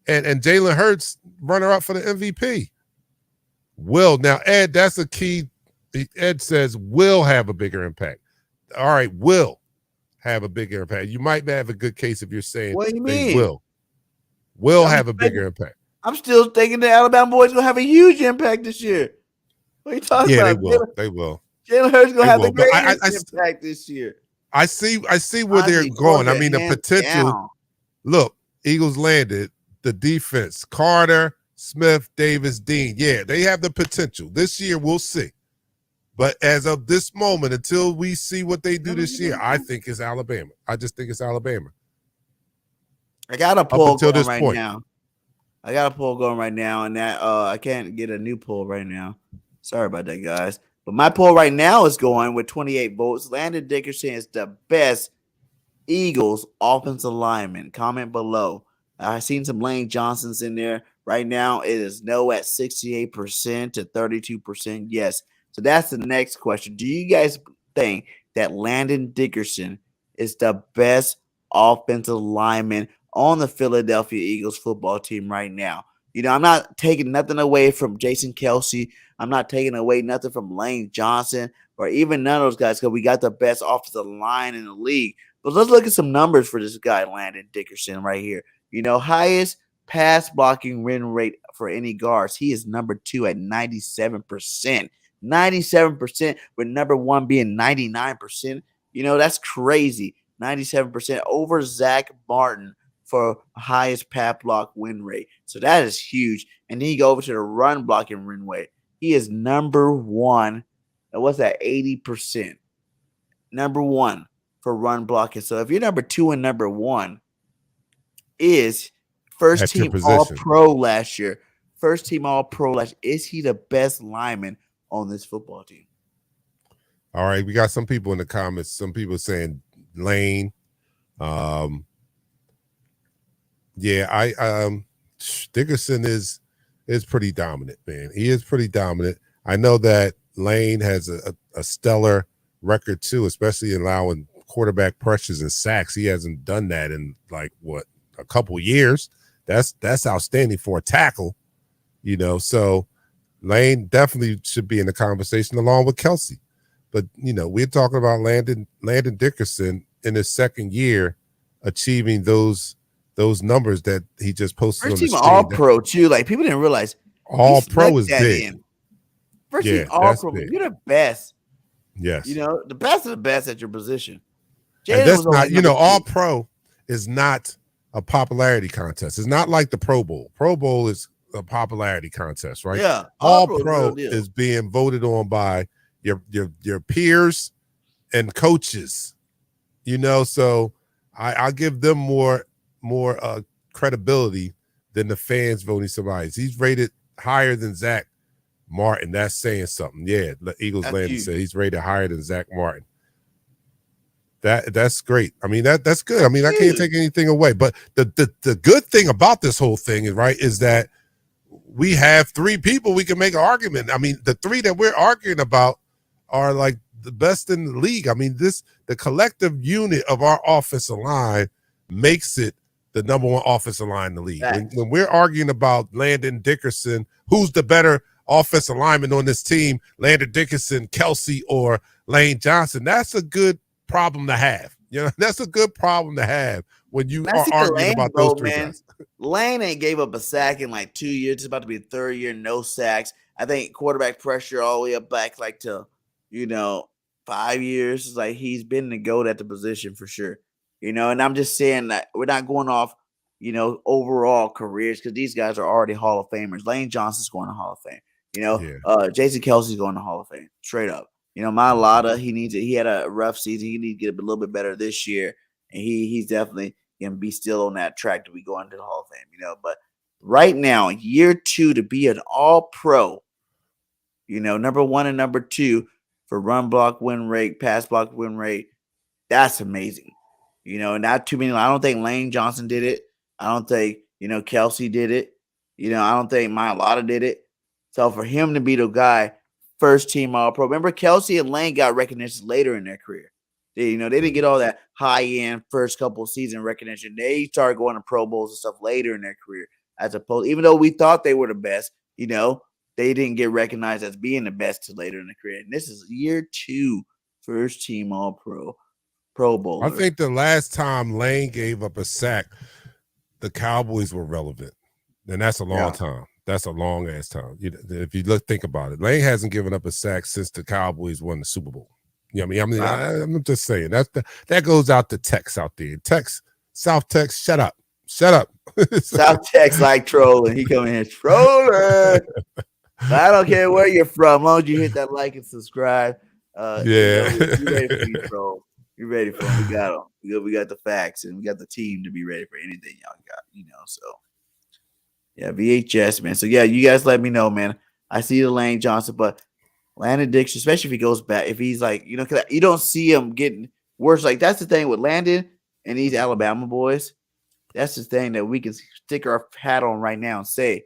And Jalen Hurts, runner-up for the MVP. Now, Ed, that's a key. Ed says will have a bigger impact. All right, will have a bigger impact. You might have a good case if you're saying what do you mean? Will have a bigger impact. I'm still thinking the Alabama boys will have a huge impact this year. What are you talking about? They will. Jalen Hurts gonna have the greatest impact this year. I see where they're going. I mean, the potential. Down. Look, Eagles landed the defense. Carter, Smith, Davis, Dean. Yeah, they have the potential. This year, we'll see. But as of this moment, until we see what they do this year, I think it's Alabama. I just think it's Alabama. I got a poll going right now. And that I can't get a new poll right now. Sorry about that, guys. But my poll right now is going with 28 votes. Landon Dickerson is the best Eagles offensive lineman. Comment below. I've seen some Lane Johnsons in there. Right now, it is no at 68% to 32% yes. So that's the next question. Do you guys think that Landon Dickerson is the best offensive lineman on the Philadelphia Eagles football team right now? You know, I'm not taking nothing away from Jason Kelsey. I'm not taking away nothing from Lane Johnson or even none of those guys because we got the best offensive line in the league. But let's look at some numbers for this guy, Landon Dickerson, right here. You know, highest pass blocking win rate for any guards. He is number 2 at 97%. 97%, with number 1 being 99%. You know, that's crazy. 97% over Zach Martin for highest pass block win rate. So that is huge. And then you go over to the run blocking win rate. He is number 1. What's that? 80%. Number 1 for run blocking. So if you're number 2 and number 1 is first team All-Pro last year. First team All-Pro last year. Is he the best lineman on this football team? All right, we got some people in the comments. Some people saying Lane. Dickerson is pretty dominant, man. He is pretty dominant. I know that Lane has a stellar record too, especially allowing quarterback pressures and sacks. He hasn't done that in like a couple years. That's outstanding for a tackle, you know. So Lane definitely should be in the conversation along with Kelsey. But we're talking about Landon Dickerson in his second year achieving those numbers that he just posted First on the team screen. All Pro too. Like people didn't realize All Pro snuck is that big. in. First Yeah, team All that's Pro. big. You're the best. Yes. The best of the best at your position. And that's not, only number All 2. Pro is not a popularity contest. It's not like the Pro Bowl. Pro Bowl is a popularity contest, right? Yeah. All Pro Pro is being voted on by your peers and coaches. So I give them more credibility than the fans voting somebody. He's rated higher than Zach Martin. That's saying something. Yeah, the Eagles Landon said he's rated higher than Zach Martin. That's great. I mean, that's good. I mean, I can't take anything away. But the good thing about this whole thing is that we have 3 people we can make an argument. I mean, the 3 that we're arguing about are like the best in the league. I mean, the collective unit of our offensive line makes it the number 1 offensive line in the league. When we're arguing about Landon Dickerson, who's the better offensive lineman on this team, Landon Dickerson, Kelsey, or Lane Johnson, that's a good problem to have. That's a good problem to have when you are arguing about those 3 guys. Lane ain't gave up a sack in like 2 years. It's about to be the 3rd year, no sacks. I think quarterback pressure all the way up back like to 5 years. It's like he's been the GOAT at the position for sure. And I'm just saying that we're not going off, overall careers because these guys are already Hall of Famers. Lane Johnson's going to Hall of Fame. Jason Kelsey's going to Hall of Fame, straight up. Mailata, he had a rough season. He needs to get a little bit better this year. And he's definitely going to be still on that track to be going to the Hall of Fame, But right now, year 2 to be an All-Pro, number 1 and number 2 for run block win rate, pass block win rate, that's amazing. Not too many. I don't think Lane Johnson did it. I don't think, Kelsey did it. I don't think Mailata did it. So for him to be the guy, first team All-Pro. Remember, Kelsey and Lane got recognition later in their career. They didn't get all that high-end first couple season recognition. They started going to Pro Bowls and stuff later in their career, as opposed, even though we thought they were the best, they didn't get recognized as being the best till later in the career. And this is year 2, first team All-Pro, Pro Bowl. I think the last time Lane gave up a sack, the Cowboys were relevant, and that's a long time. That's a long ass time. If you think about it, Lane hasn't given up a sack since the Cowboys won the Super Bowl. I'm just saying that goes out to Tex out there. South Tex, shut up. South Tex like trolling. He coming here trolling. I don't care where you're from, as long as you hit that like and subscribe. You ready for these trolls. You're ready for them. We got them. We got the facts and we got the team to be ready for anything y'all got. So. Yeah, VHS, man. So, yeah, you guys let me know, man. I see the Lane Johnson, but Landon Dickerson, especially if he goes back, if he's like, cause you don't see him getting worse. Like, that's the thing with Landon and these Alabama boys. That's the thing that we can stick our hat on right now and say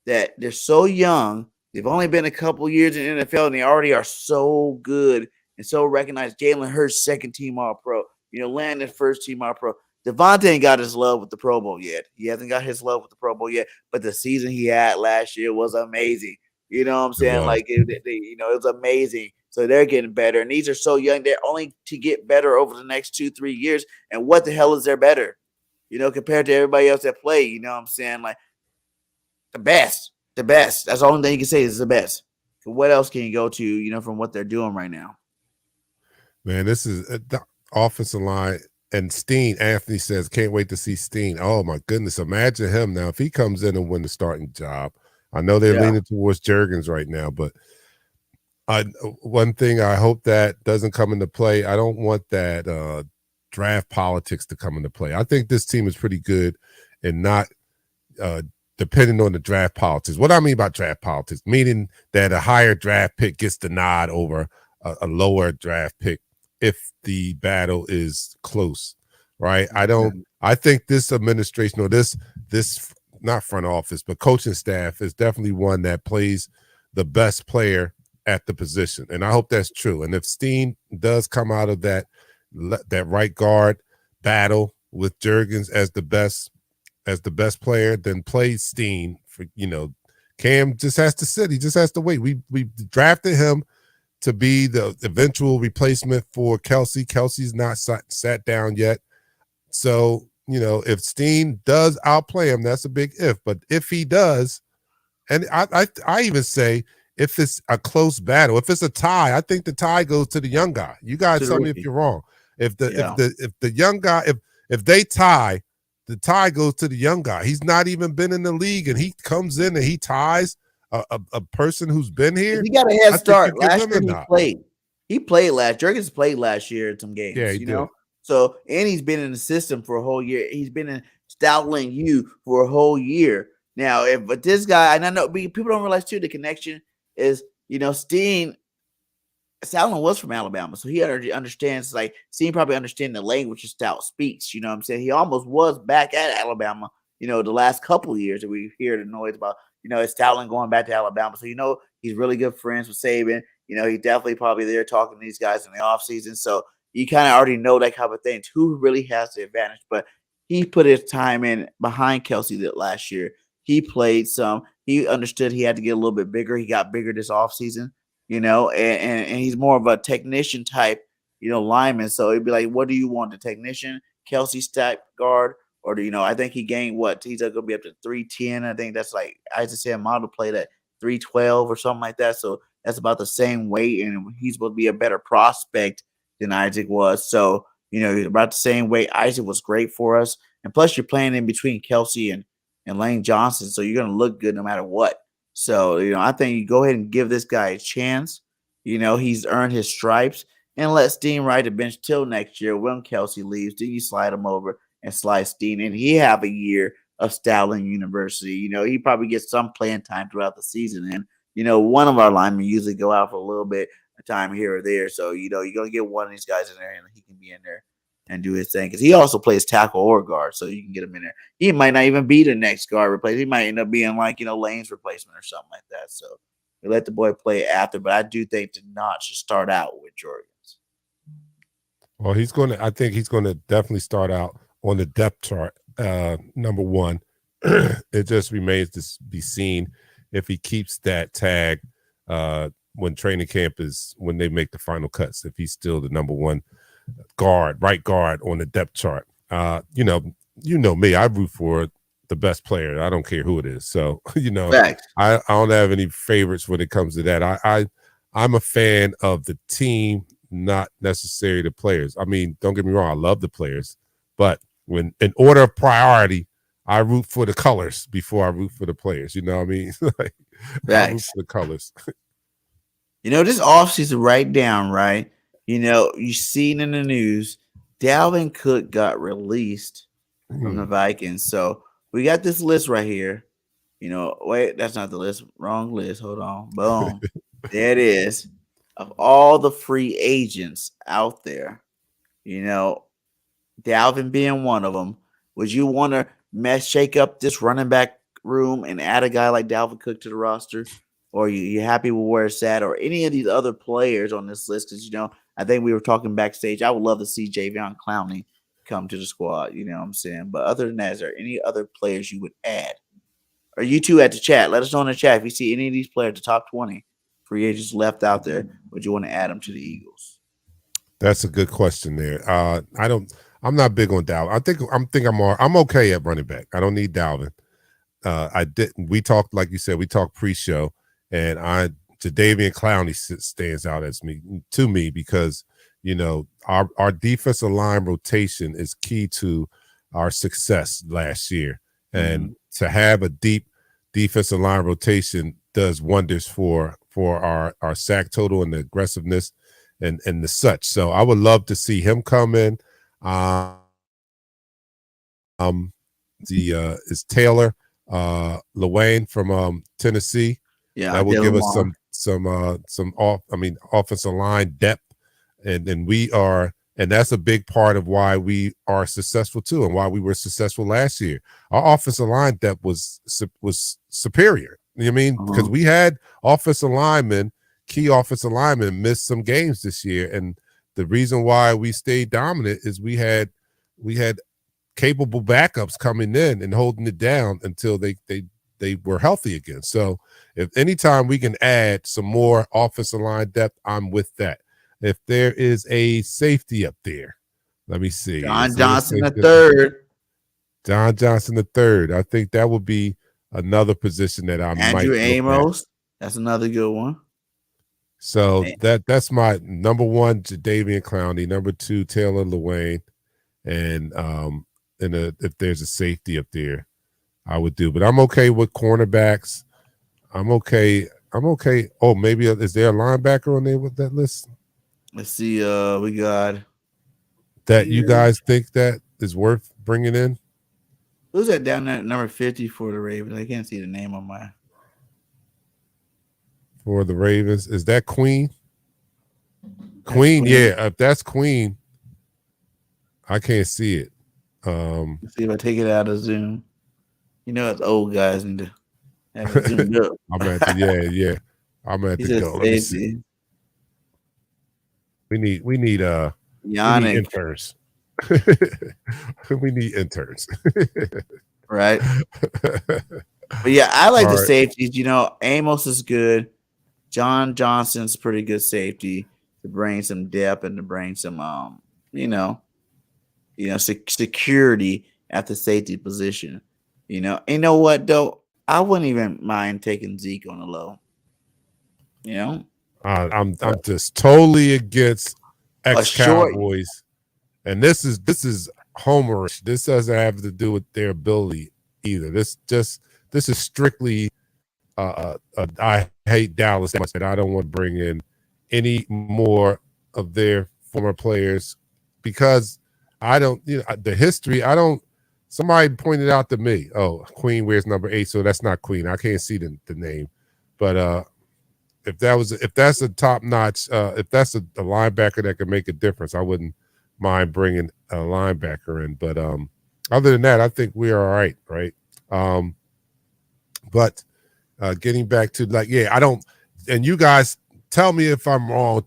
that they're so young. They've only been a couple years in the NFL, and they already are so good and so recognized. Jalen Hurts, second team All-Pro. Landon, first team All-Pro. Devontae ain't got his love with the Pro Bowl yet. He hasn't got his love with the Pro Bowl yet, but the season he had last year was amazing. You know what I'm saying? Like, it was amazing. So they're getting better, and these are so young. They're only to get better over the next 2-3 years. And what the hell is their better? Compared to everybody else that play. You know what I'm saying? Like, the best. That's the only thing you can say is the best. So what else can you go to, from what they're doing right now? Man, this is the offensive line. And Steen, Anthony says, can't wait to see Steen. Oh, my goodness. Imagine him now. If he comes in and win the starting job, I know they're leaning towards Juergens right now, but one thing I hope that doesn't come into play, I don't want that draft politics to come into play. I think this team is pretty good and not depending on the draft politics. What I mean by draft politics, meaning that a higher draft pick gets the nod over a lower draft pick if the battle is close, right? I think this administration or this not front office, but coaching staff is definitely one that plays the best player at the position. And I hope that's true. And if Steen does come out of that right guard battle with Juergens as the best player, then play Steen for, Cam just has to sit. He just has to wait. We drafted him to be the eventual replacement for Kelsey. Kelsey's not sat down yet. So, if Steen does outplay him, that's a big if. But if he does, and I even say if it's a close battle, if it's a tie, I think the tie goes to the young guy. You guys tell me if you're wrong. If the young guy, if they tie, the tie goes to the young guy. He's not even been in the league, and he comes in and he ties a person who's been here. He got a head start. Last year he played. He played Jurgens played last year in some games. Yeah, he did. So, and he's been in the system for a whole year. He's been in Stoutland U for a whole year. Now, but this guy, and I know people don't realize too, the connection is, Steen, Stoutland was from Alabama, so he understands, like, Steen probably understands the language that Stout speaks. You know what I'm saying? He almost was back at Alabama, the last couple of years that we hear the noise about, it's Stoutland going back to Alabama. So, he's really good friends with Saban. He's definitely probably there talking to these guys in the offseason. So, you kind of already know that kind of thing. Who really has the advantage? But he put his time in behind Kelsey that last year. He played some. He understood he had to get a little bit bigger. He got bigger this offseason, and he's more of a technician type, lineman. So it'd be like, what do you want? The technician, Kelsey type guard, or I think he gained what? He's going to be up to 310. I think that's like Isaac said, model played at 312 or something like that. So that's about the same weight, and he's supposed to be a better prospect than Isaac was. So, about the same way. Isaac was great for us. And plus you're playing in between Kelsey and Lane Johnson. So you're going to look good no matter what. So, I think you go ahead and give this guy a chance. He's earned his stripes, and let Steen ride the bench till next year when Kelsey leaves. Then you slide him over and slide Steen in. He have a year of Stoutland University. He probably gets some playing time throughout the season. And, one of our linemen usually go out for a little bit time here or there. So, you're going to get one of these guys in there and he can be in there and do his thing. Because he also plays tackle or guard, so you can get him in there. He might not even be the next guard replacement. He might end up being like, Lane's replacement or something like that. So, we let the boy play after. But I do think Denot should start out with Jurgens. Well, I think he's going to definitely start out on the depth chart, number one. It just remains to be seen if he keeps that tag when training camp is, when they make the final cuts, if he's still the number one right guard on the depth chart. You know me, I root for the best player. I don't care who it is. So, I don't have any favorites when it comes to that. I'm a fan of the team, not necessarily the players. I mean, don't get me wrong, I love the players, but when in order of priority, I root for the colors before I root for the players. You know what I mean? Like, I root for the colors. This offseason right down, right? You seen in the news, Dalvin Cook got released from the Vikings. So we got this list right here. Wait, that's not the list. Wrong list. Hold on. Boom. There it is. Of all the free agents out there, Dalvin being one of them. Would you want to shake up this running back room and add a guy like Dalvin Cook to the roster? Or you happy with where it's at, or any of these other players on this list? Because, I think we were talking backstage. I would love to see Javion Clowney come to the squad. You know what I'm saying? But other than that, is there any other players you would add? Or you two at the chat, let us know in the chat if you see any of these players, the top 20 free agents left out there, would you want to add them to the Eagles? That's a good question there. I'm not big on Dalvin. I'm okay at running back. I don't need Dalvin. We talked, like you said, we talked pre-show. And Jadeveon Clowney stands out to me because, our defensive line rotation is key to our success last year. And to have a deep defensive line rotation does wonders for our sack total and the aggressiveness and the such. So I would love to see him come in. Is Taylor Lewane from Tennessee. Yeah, that will give us some offensive line depth, and we are, and that's a big part of why we are successful too, and why we were successful last year. Our offensive line depth was superior. You know what I mean? Because we had key offensive linemen miss some games this year, and the reason why we stayed dominant is we had capable backups coming in and holding it down until they they were healthy again. So if anytime we can add some more offensive line depth, I'm with that. If there is a safety up there, let me see. John Johnson III. John Johnson III. I think that would be another position that I might Andrew look Amos. at. That's another good one. So that's my number one, Jadeveon Clowney. Number two, Taylor Lewan. And if there's a safety up there, I would do. But I'm okay with cornerbacks. I'm okay. Oh, maybe is there a linebacker on there with that list? Let's see. We got that you guys think that is worth bringing in. Who's that down there at number 50 for the Ravens? I can't see the name on mine. For the Ravens, is that Queen? Queen, yeah. If that's Queen, I can't see it. Let's see if I take it out of Zoom. You know, it's old guys need to have it zoomed up. I'm at the, yeah. I'm at the go. Let me see. We need interns. We need interns. Right. But yeah, I like the safeties. You know, Amos is good. John Johnson's pretty good safety to bring some depth and to bring some security at the safety position. You know what though? I wouldn't even mind taking Zeke on the low. You know, I'm just totally against ex-Cowboys, and this is homerish. This doesn't have to do with their ability either. This is strictly I hate Dallas that much that I don't want to bring in any more of their former players because I don't, the history. Somebody pointed out to me, oh, Queen wears number 8, so that's not Queen. I can't see the name, but if that's a top notch, if that's a linebacker that can make a difference, I wouldn't mind bringing a linebacker in. But other than that, I think we are all right, right? But getting back to I don't, and you guys tell me if I'm wrong.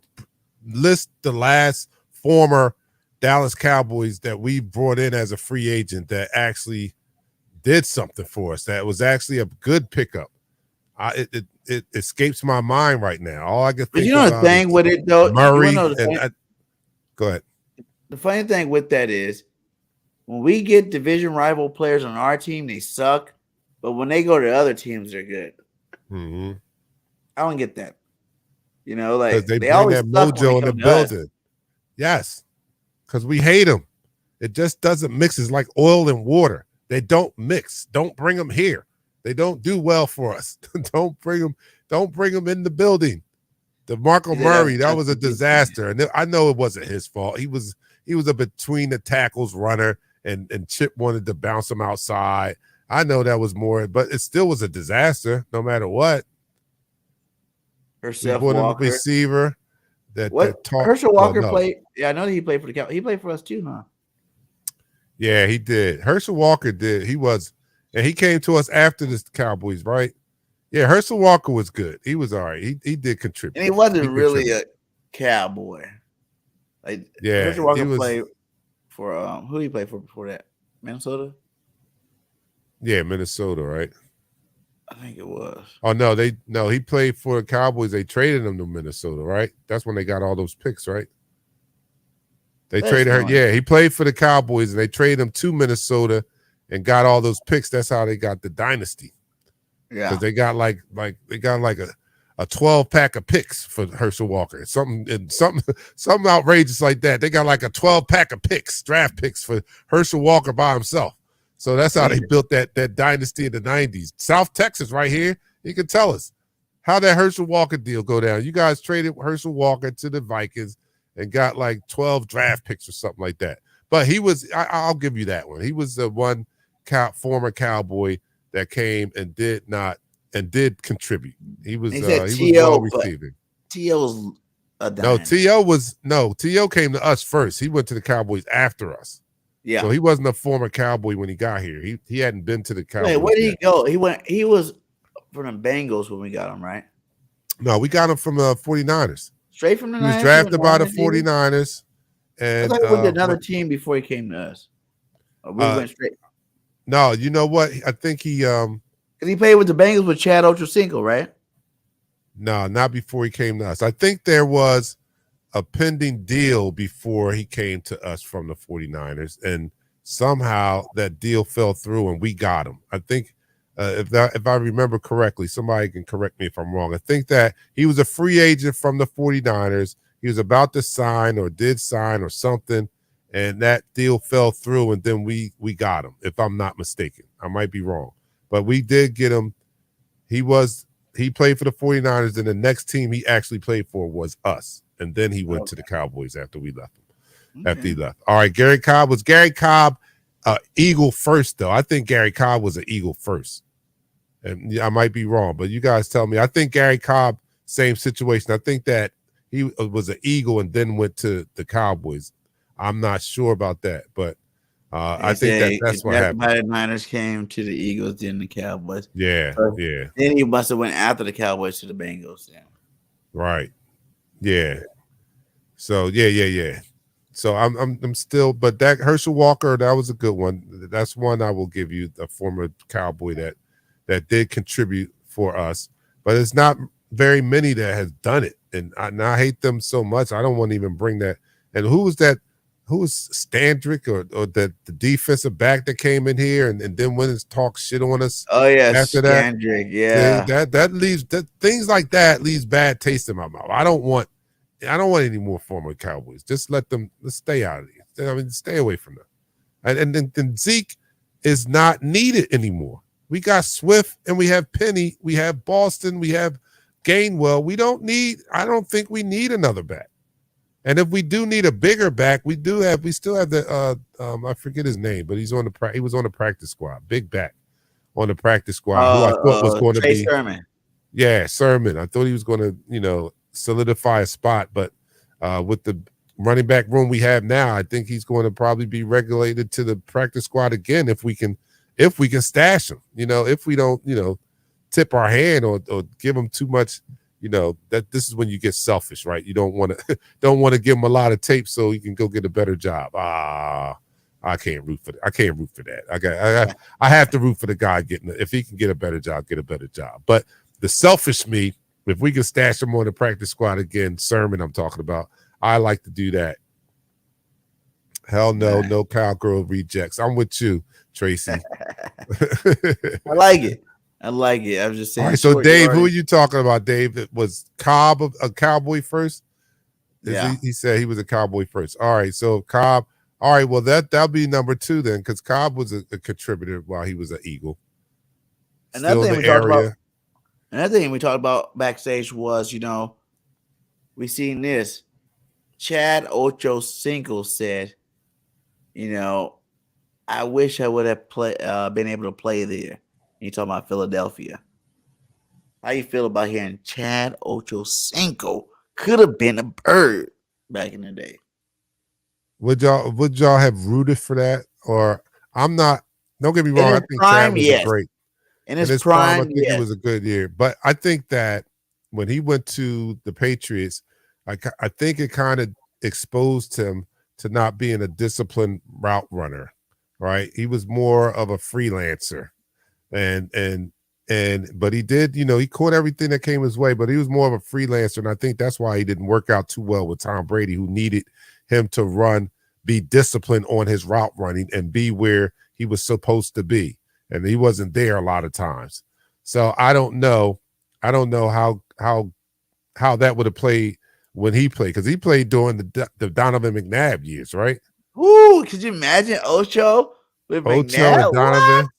List the last former Dallas Cowboys that we brought in as a free agent that actually did something for us. That was actually a good pickup. It escapes my mind right now. All I can think about the thing with it though, Murray. Go ahead. The funny thing with that is when we get division rival players on our team, they suck. But when they go to other teams, they're good. Mm-hmm. I don't get that. Like they bring that mojo in the building. Yes, because we hate them. It just doesn't mix. It's like oil and water. They don't mix. Don't bring them here. They don't do well for us. Don't bring them in the building. DeMarco Murray, that was a disaster. And I know it wasn't his fault. He was a between the tackles runner, and Chip wanted to bounce him outside. I know that was more, but it still was a disaster no matter what. Herschel Walker. Receiver. Herschel Walker played. Yeah, I know that he played for the Cowboys. He played for us too, huh? Yeah, he did. Herschel Walker did. And he came to us after the Cowboys, right? Yeah, Herschel Walker was good. He was all right. He did contribute. And he wasn't really a Cowboy. Herschel Walker played for who did he play for before that? Minnesota? Yeah, Minnesota, right? I think it was. Oh no, he played for the Cowboys. They traded him to Minnesota, right? That's when they got all those picks, right? They traded her. Yeah, he played for the Cowboys and they traded him to Minnesota and got all those picks. That's how they got the dynasty. Yeah, because they got like a 12-pack of picks for Herschel Walker. Something outrageous like that. They got like a 12-pack of picks, draft picks for Herschel Walker by himself. So that's how they built that dynasty in the 90s. South Texas right here. You can tell us how that Herschel Walker deal go down. You guys traded Herschel Walker to the Vikings and got like 12 draft picks or something like that. But he was, I'll give you that one. He was the one former Cowboy that came and did contribute. He was well receiving. T.O.'s a dime. T.O. came to us first. He went to the Cowboys after us. Yeah. So he wasn't a former Cowboy when he got here. He hadn't been to the Cowboys. Wait, where did he go? He was from the Bengals when we got him, right? No, we got him from the 49ers. Straight from the He was drafted by the 49ers. And I thought he went to another team before he came to us. We went straight. No, you know what? I think he because Because he played with the Bengals with Chad Ochocinco, right? No, not before he came to us. I think there was a pending deal before he came to us from the 49ers, and somehow that deal fell through and we got him. I think if I remember correctly, somebody can correct me if I'm wrong. I think that he was a free agent from the 49ers. He was about to sign or did sign or something, and that deal fell through, and then we got him, if I'm not mistaken. I might be wrong. But we did get him. He played for the 49ers, and the next team he actually played for was us. And then he went to the Cowboys after we left him. After he left. All right, Gary Cobb. Was Gary Cobb Eagle first, though? I think Gary Cobb was an Eagle first. And I might be wrong, but you guys tell me. I think Gary Cobb, same situation. I think that he was an Eagle and then went to the Cowboys. I'm not sure about that, but I think that's what happened. The Niners came to the Eagles, then the Cowboys. Yeah, so yeah. Then he must have went after the Cowboys to the Bengals. Yeah. Right. Yeah. So yeah. So I'm still, but that Herschel Walker, that was a good one. That's one I will give you, a former Cowboy that did contribute for us, but it's not very many that has done it, and I hate them so much. I don't want to even bring that. And who was that? Who was Standrick or the defensive back that came in here and then went and talked shit on us? Oh yeah, after Standrick, that, that leaves things like that leaves bad taste in my mouth. I don't want any more former Cowboys. Just let's stay out of these. I mean, stay away from them. And then Zeke is not needed anymore. We got Swift and we have Penny, we have Boston, we have Gainwell. I don't think we need another back. And if we do need a bigger back, we still have the I forget his name, but he was on the practice squad, big back on the practice squad, who I thought was going to be Sermon. Yeah, Sermon. I thought he was going to, solidify a spot, but with the running back room we have now, I think he's going to probably be regulated to the practice squad again if we can stash him. If we don't, tip our hand or give him too much. That this is when you get selfish, right? You don't want to give him a lot of tape so he can go get a better job. I can't root for that. I can't root for that. I have to root for the guy if he can get a better job, get a better job. But the selfish me, if we can stash him on the practice squad again, Sermon I'm talking about, I like to do that. Hell no, no cowgirl rejects. I'm with you, Tracy. I like it. I was just saying. All right, so Dave, who are you talking about, Dave? It was Cobb a Cowboy first? Yeah. He said he was a Cowboy first. All right, so Cobb. All right, well, that'll be number 2 then, because Cobb was a contributor while he was an Eagle. Another thing we talked about backstage was, we seen this. Chad Ochocinco said, I wish I would have been able to play there. You talking about Philadelphia. How you feel about hearing Chad Ochocinco could have been a Bird back in the day? Would y'all have rooted for that? Or I'm not, don't get me wrong, I think Chad was great. In his prime, I think it was a good year. But I think that when he went to the Patriots, I think it kind of exposed him to not being a disciplined route runner, right? He was more of a freelancer. But he did, he caught everything that came his way, but he was more of a freelancer. And I think that's why he didn't work out too well with Tom Brady, who needed him to be disciplined on his route running and be where he was supposed to be. And he wasn't there a lot of times. So I don't know how that would have played when he played, because he played during the Donovan McNabb years, right? Ooh, could you imagine Ocho with McNabb? And Donovan?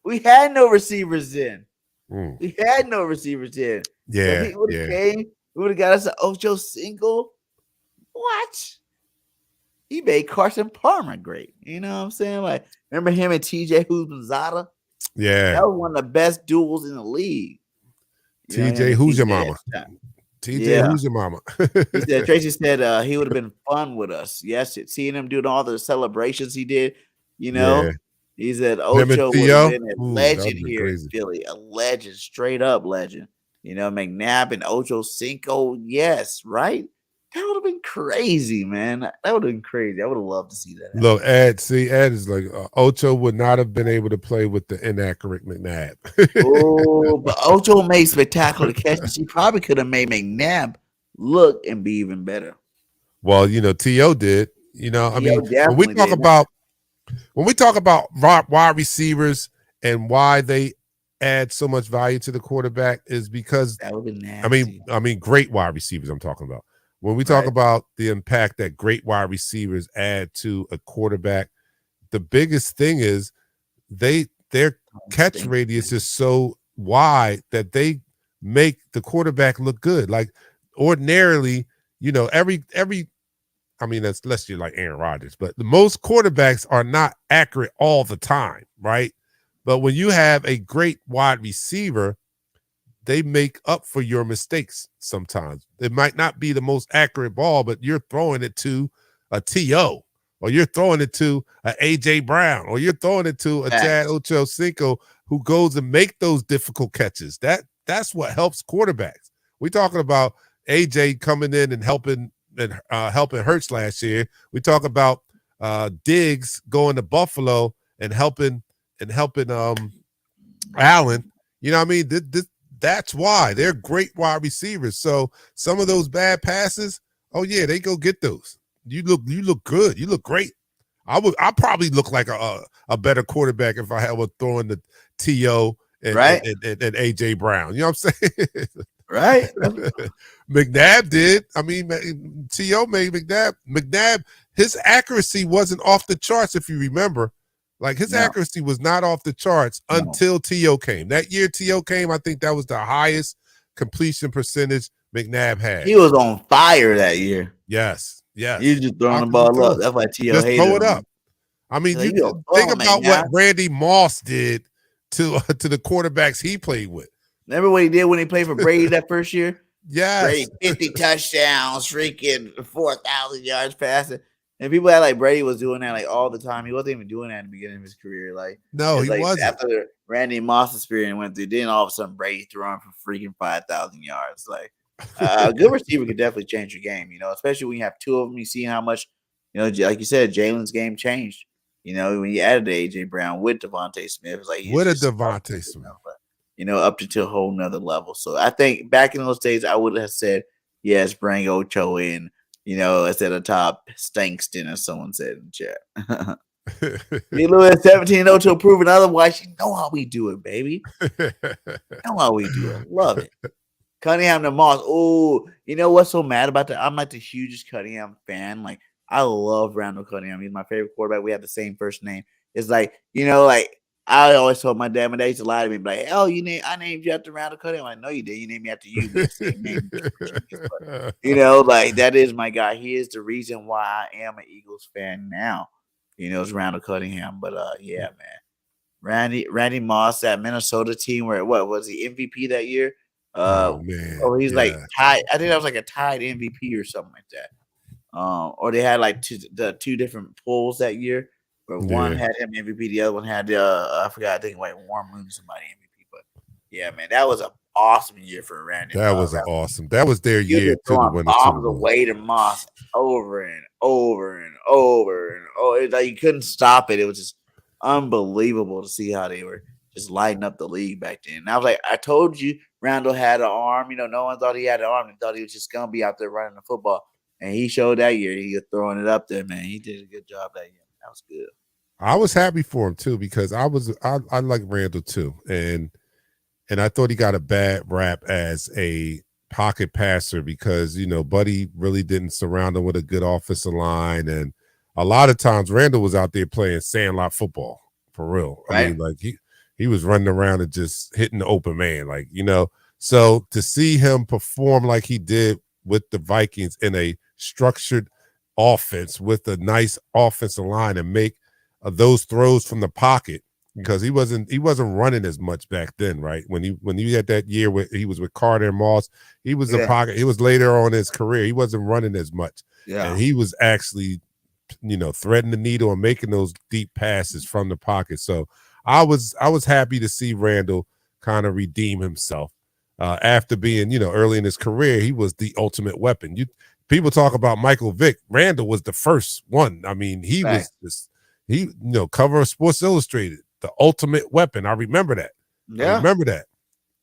We had no receivers then. Mm. We had no receivers then. Yeah, he would have came. We would have got us an Ochocinco. What? He made Carson Palmer great. You know what I'm saying? Like, remember him and TJ Houshmandzadeh? Yeah. That was one of the best duels in the league. TJ, who's your mama? TJ, who's your mama? Tracy said he would have been fun with us. Yes, seeing him doing all the celebrations he did, Yeah. He said Ocho would have been a legend here in Philly, a legend, straight up legend. McNabb and Ochocinco, yes, right? That would have been crazy, man. That would have been crazy. I would have loved to see that. Look, Ed is like Ocho would not have been able to play with the inaccurate McNabb. Oh, but Ocho made spectacular catches. He probably could have made McNabb look and be even better. Well, T.O. did. I mean, when we talk about wide receivers and why they add so much value to the quarterback is because that would be nasty. I mean, great wide receivers I'm talking about. When we talk about the impact that great wide receivers add to a quarterback, the biggest thing is their catch radius is so wide that they make the quarterback look good. Like ordinarily, every I mean, unless you're like Aaron Rodgers, but the most quarterbacks are not accurate all the time, right? But when you have a great wide receiver, they make up for your mistakes sometimes. It might not be the most accurate ball, but you're throwing it to a T.O., or you're throwing it to a A.J. Brown, or you're throwing it to a Chad Ochocinco who goes and make those difficult catches. That's what helps quarterbacks. We're talking about A.J. coming in and helping Hurts last year. We talk about Diggs going to Buffalo and helping Allen. You know what I mean? That's why they're great wide receivers. So some of those bad passes, oh yeah, they go get those. You look good. You look great. I probably look like a better quarterback if I was throwing the T.O. and A.J. Brown. You know what I'm saying? Right. McNabb did. I mean, T.O. made McNabb, his accuracy wasn't off the charts, if you remember. Like his accuracy was not off the charts until T.O. came. That year T.O. came, I think that was the highest completion percentage McNabb had. He was on fire that year. Yes. He was just throwing the ball up. That's why T.O. just hated throw it him. up. I mean, you think about what Randy Moss did to the quarterbacks he played with. Remember what he did when he played for Brady that first year? Yes. Brady, 50 touchdowns, freaking 4,000 yards passing. And people act like Brady was doing that like all the time. He wasn't even doing that in the beginning of his career. Like, no, he wasn't. After the Randy Moss experience went through, then all of a sudden Brady threw him for freaking 5,000 yards. Like, a good receiver could definitely change your game, especially when you have two of them. You see how much, like you said, Jalen's game changed. When you added A.J. Brown with Devontae Smith, it's like with a Devontae Smith, up to a whole nother level. So I think back in those days, I would have said, yes, bring Ocho in. Instead of top Stankston, as someone said in chat. Lewis 17-0 proving otherwise. You know how we do it, baby. You know how we do it. Love it. Cunningham to Moss. Oh, you know what's so mad about that? I'm like the hugest Cunningham fan. Like, I love Randall Cunningham. He's my favorite quarterback. We have the same first name. It's like, I always told my dad used to lie to me, like, oh, I named you after Randall Cunningham. I know you did. You named me after you. But same name. But, that is my guy. He is the reason why I am an Eagles fan now. It's Randall Cunningham. But yeah, man. Randy Moss, that Minnesota team where what was he MVP that year? Oh man. Or he's like tied. I think that was like a tied MVP or something like that. Or they had like two different polls that year. But one had him MVP, the other one had I forgot. I think like Warren Moon, somebody MVP. But yeah, man, that was an awesome year for Randy. That was awesome. That was their year to win the Super Bowl. Away to Moss over and over and over and it's like you couldn't stop it. It was just unbelievable to see how they were just lighting up the league back then. And I was like, I told you, Randall had an arm. No one thought he had an arm. They thought he was just gonna be out there running the football, and he showed that year. He was throwing it up there, man. He did a good job that year. That was good. I was happy for him too because I like Randall too, and I thought he got a bad rap as a pocket passer because Buddy really didn't surround him with a good offensive line, and a lot of times Randall was out there playing sandlot football for real. Right. I mean, like he was running around and just hitting the open man, like So to see him perform like he did with the Vikings in a structured offense with a nice offensive line and make those throws from the pocket, because he wasn't running as much back then, right? When you had that year where he was with Carter and Moss, he was the pocket. It was later on in his career. He wasn't running as much. Yeah. And he was actually, threading the needle and making those deep passes from the pocket. So I was happy to see Randall kind of redeem himself after being, early in his career, he was the ultimate weapon. people talk about Michael Vick. Randall was the first one. I mean, he was just cover of Sports Illustrated, the ultimate weapon. I remember that. Yeah. I remember that.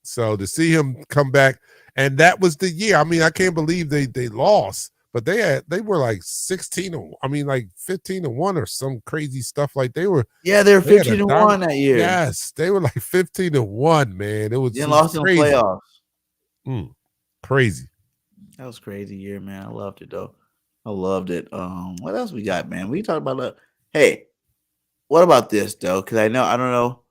So to see him come back, and that was the year. I mean, I can't believe they lost, but they were like 16. I mean, like 15-1 or some crazy stuff. Like they were 15-1 that year. Yes, they were like 15-1. Man, it was They lost crazy. in the playoffs. Crazy. That was a crazy year, man. I loved it though. I loved it. What else we got, man? We talked about hey, what about this though? Because I don't know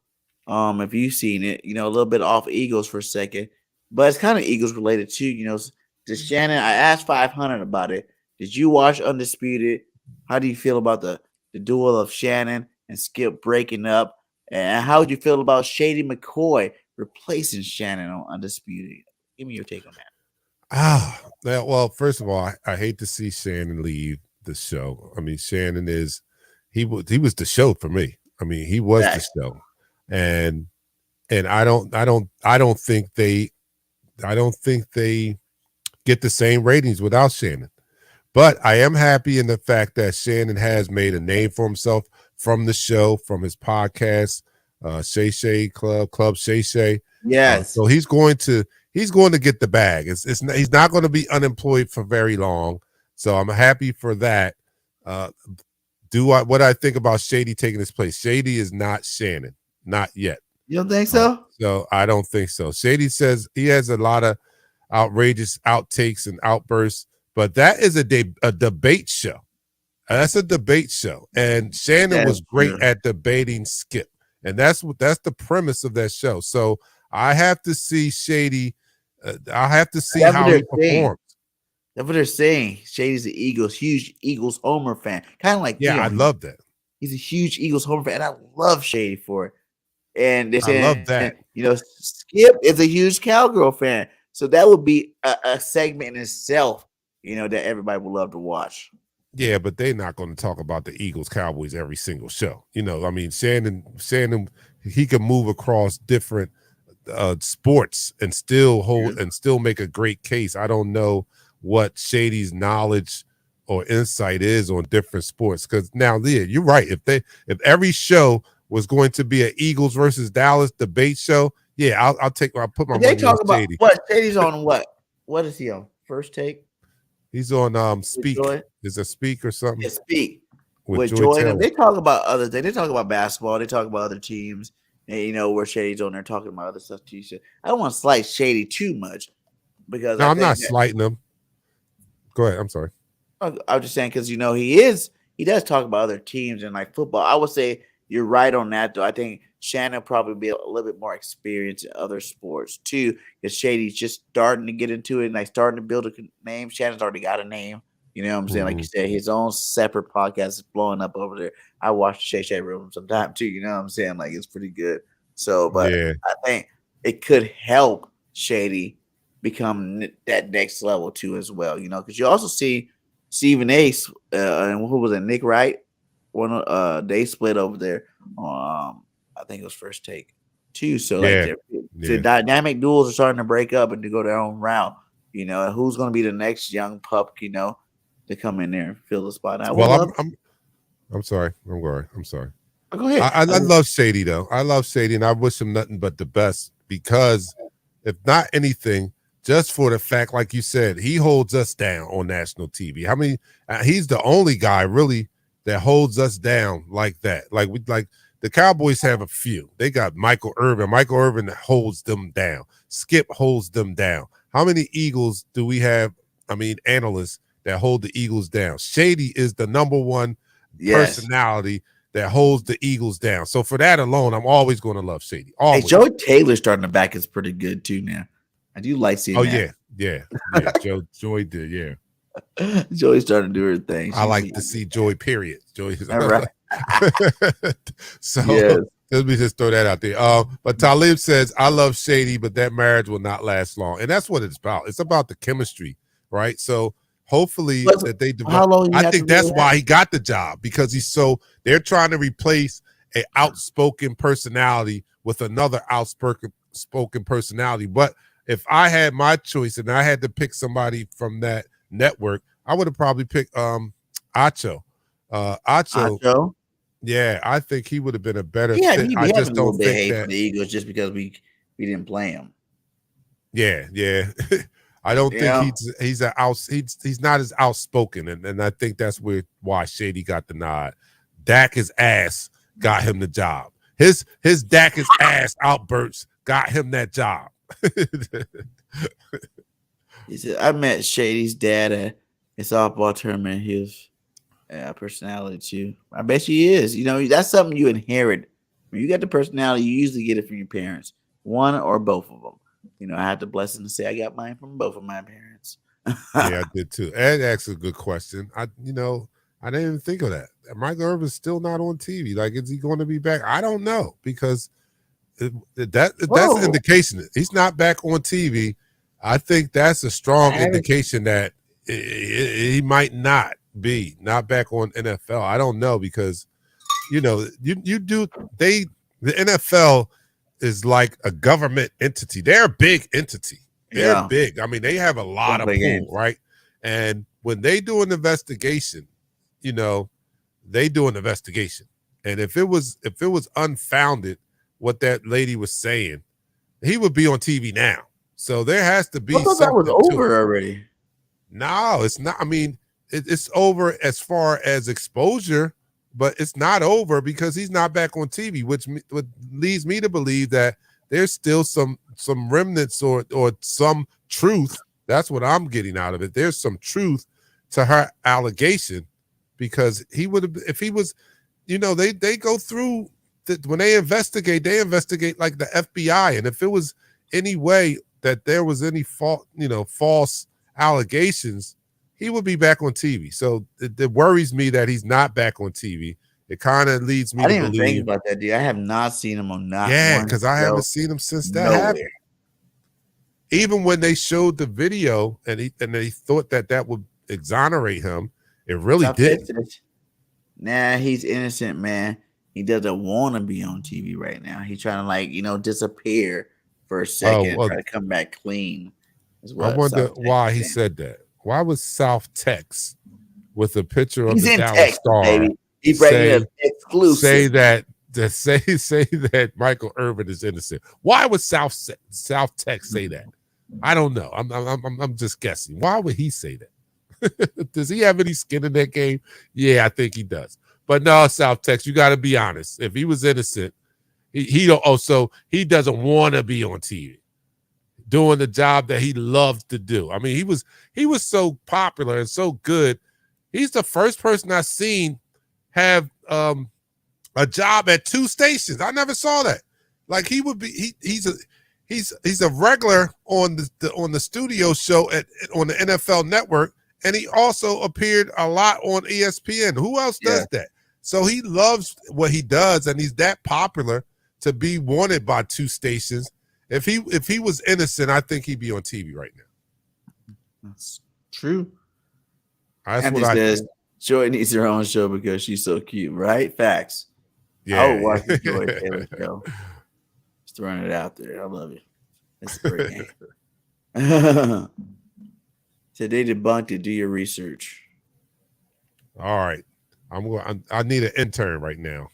if you've seen it, a little bit off Eagles for a second, but it's kind of Eagles related too. To Shannon, I asked 500 about it. Did you watch Undisputed? How do you feel about the duel of Shannon and Skip breaking up? And how would you feel about Shady McCoy replacing Shannon on Undisputed? Give me your take on that. Well, first of all, I hate to see Shannon leave the show. I mean, Shannon he was the show for me. I mean, he was the show. And I don't think they get the same ratings without Shannon. But I am happy in the fact that Shannon has made a name for himself from the show, from his podcast, Shay Shay Club Shay Shay. Yes. So he's going to get the bag. He's not going to be unemployed for very long. So I'm happy for that. What I think about Shady taking his place? Shady is not Shannon. Not yet. You don't think so? So I don't think so. Shady says he has a lot of outrageous outtakes and outbursts, but that is a debate show. That's a debate show. And Shannon was great at debating Skip. And that's the premise of that show. So I have to see Shady. I have to see how he performs. That's what they're saying. Shady's the huge Eagles homer fan. Kind of like I love that. He's a huge Eagles homer fan. And I love Shady for it. And I love that. Skip is a huge Cowgirl fan. So that would be a segment in itself, that everybody would love to watch. Yeah, but they're not going to talk about the Eagles Cowboys every single show. I mean, Shannon, he can move across different sports and still make a great case. I don't know what Shady's knowledge or insight is on different sports. Because now, Leah, you're right. If every show was going to be an Eagles versus Dallas debate show, I'll put my money on Shady. What Shady's on? What is he on? First Take. He's on Speak. Is it Speak or something? Yeah, Speak with Joy. They talk about other things. They talk about basketball. They talk about other teams. And where Shady's on there talking about other stuff too. I don't want to slight Shady too much because I'm not slighting him. Go ahead. I'm sorry. I was just saying because he does talk about other teams and like football. I would say you're right on that though. I think Shannon will probably be a little bit more experienced in other sports too. Because Shady's just starting to get into it and like starting to build a name. Shannon's already got a name. You know what I'm saying? Like you said, his own separate podcast is blowing up over there. I watch the Shay Shay Room sometime too. You know what I'm saying? Like it's pretty good. So, but I think it could help Shady become that next level too as well. Because you also see Stephen Ace and who was it? Nick Wright. They split over there. I think it was First Take too. So the dynamic duels are starting to break up and to go their own route. Who's going to be the next young pup? To come in there and fill the spot. I'm sorry. I'm sorry. Go ahead. I love Shady though. I love Shady, and I wish him nothing but the best because, if not anything, just for the fact, like you said, he holds us down on national TV. How many? He's the only guy really that holds us down like that. Like the Cowboys have a few. They got Michael Irvin. Michael Irvin holds them down. Skip holds them down. How many Eagles do we have? I mean, analysts that hold the Eagles down. Shady is the number one personality that holds the Eagles down. So for that alone, I'm always going to love Shady. Always. Hey, Joey Taylor starting to back is pretty good too now. I do like seeing that. Yeah. Joy did, yeah. Joey's starting to do her thing. I like to see Joy, period. Joy. All right. So let me just throw that out there. But Talib says, I love Shady, but that marriage will not last long. And that's what it's about. It's about the chemistry, right? So hopefully that they develop. I think that's why he got the job, because they're trying to replace an outspoken personality with another outspoken personality. But if I had my choice and I had to pick somebody from that network, I would have probably picked Acho. Acho, Acho. yeah, I think he would have been a better Yeah, fit. he I be having just a little don't bit of think hate that. for the Eagles just because we didn't play him. Yeah, yeah. I don't think Yeah. he's not as outspoken, and I think that's why Shady got the nod. Dak his ass got him the job. His Dak his ass outbursts got him that job. He said, I met Shady's dad at a softball tournament. He was personality too. I bet he is. You know, that's something you inherit. When you get the personality, you usually get it from your parents, one or both of them. You know, I had the blessing to say I got mine from both of my parents. Yeah, I did too. Ed asked a good question. I didn't even think of that. Michael Irvin's still not on TV. Like, is he going to be back? I don't know, because that's an indication he's not back on TV. I think that's a strong indication that he might not back on NFL. I don't know, because the NFL is like a government entity. They're a big entity. They're big. I mean, they have a lot of pull, right? And when they do an investigation, they do an investigation. And if it was unfounded what that lady was saying, he would be on TV now. So there has to be something. That was over already. No, it's not. I mean, it's over as far as exposure, but it's not over because he's not back on TV, which leads me to believe that there's still some remnants or some truth. That's what I'm getting out of it. There's some truth to her allegation, because he would have, if he was, they go through when they investigate like the FBI, and if it was any way that there was any false allegations, he would be back on TV. So it worries me that he's not back on TV. It kind of leads me to believe. I didn't even think about that, dude. I have not seen him on one. Because I haven't seen him since that happened. Even when they showed the video and they thought that would exonerate him, it really didn't. Nah, he's innocent, man. He doesn't want to be on TV right now. He's trying to disappear for a second, try to come back clean. I wonder why he said that. Why was South Tex with a picture of the Dallas Star? Baby. He bringing exclusive. Say that Michael Irvin is innocent. Why would South Tex say that? I don't know. I'm just guessing. Why would he say that? Does he have any skin in that game? Yeah, I think he does. But no, South Tex, you got to be honest. If he was innocent, he don't. Oh, so he doesn't want to be on TV doing the job that he loves to do. I mean, he was so popular and so good. He's the first person I've seen have a job at 2 stations. I never saw that. Like, he would be. He's a regular on the studio show on the NFL Network, and he also appeared a lot on ESPN. Who else does that? So he loves what he does, and he's that popular to be wanted by 2 stations. If he was innocent, I think he'd be on TV right now. That's true. That's what I think. Joy needs her own show because she's so cute, right? Facts. Yeah. I would watch the Joy Taylor show. Just throwing it out there. I love it. It's a great game. Today debunked it. Do your research. All right. I need an intern right now.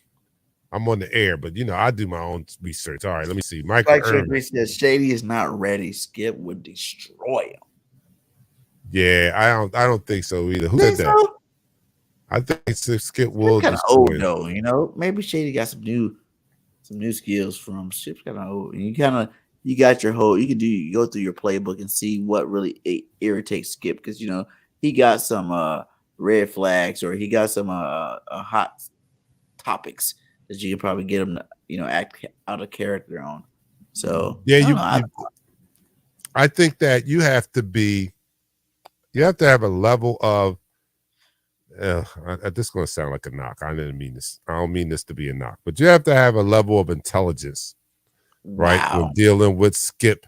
I'm on the air, but I do my own research. All right, let me see. Michael Irvin says Shady is not ready. Skip would destroy him. Yeah, I don't think so either. Who said that? I think Skip will kind of old though. Maybe Shady got some new skills from Skip's kind of old. And you got your whole. You go through your playbook and see what really irritates Skip, because he got some red flags, or he got some hot topics that you could probably get him to act out of character on. So yeah, I think that you have to have a level of. This is going to sound like a knock. I didn't mean this. I don't mean this to be a knock, but you have to have a level of intelligence, right? When dealing with Skip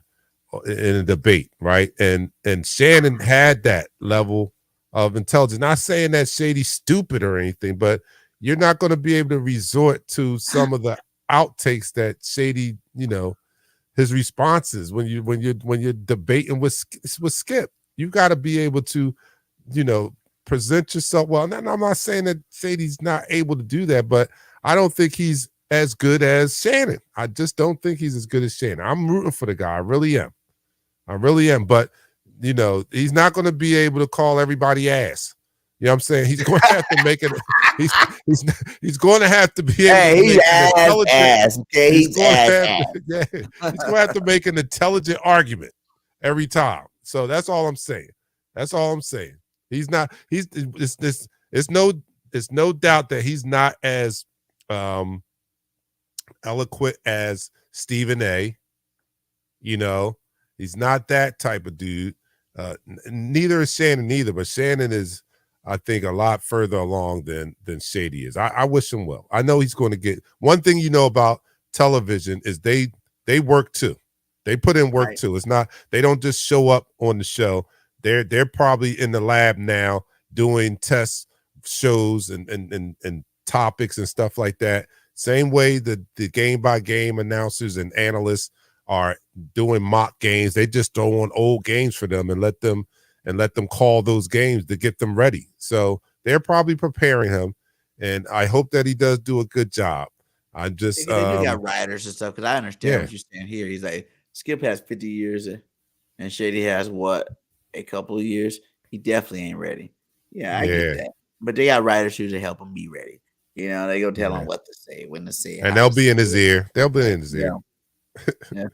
in a debate, right? And Shannon had that level of intelligence. Not saying that Shady's stupid or anything, but you're not going to be able to resort to some of the outtakes that Shady, his responses when you're debating with Skip. You got to be able to present yourself well. And I'm not saying that Sadie's not able to do that, but I don't think he's as good as Shannon. I just don't think he's as good as Shannon. I'm rooting for the guy. I really am. But, he's not going to be able to call everybody ass. You know what I'm saying? He's going to have to make it. He's going to have to be able to make an intelligent. He's going to have to make an intelligent argument every time. So that's all I'm saying. He's not. It's no doubt that he's not as eloquent as Stephen A. He's not that type of dude. Neither is Shannon either, but Shannon is, I think, a lot further along than Shady is. I wish him well. I know he's going to get one thing about television is they work too. They put in work too. It's not, they don't just show up on the show. They're probably in the lab now doing test shows and topics and stuff like that. Same way the game by game announcers and analysts are doing mock games. They just throw on old games for them and let them call those games to get them ready. So they're probably preparing him, and I hope that he does do a good job. I just they got writers and stuff, because I understand what you're saying here. He's like, Skip has 50 years and Shady has a couple of years. He definitely ain't ready. Yeah, I get that. But they got writers who to help him be ready. They go tell him what to say, when to say it, and they'll be in his ear. They'll be in his ear.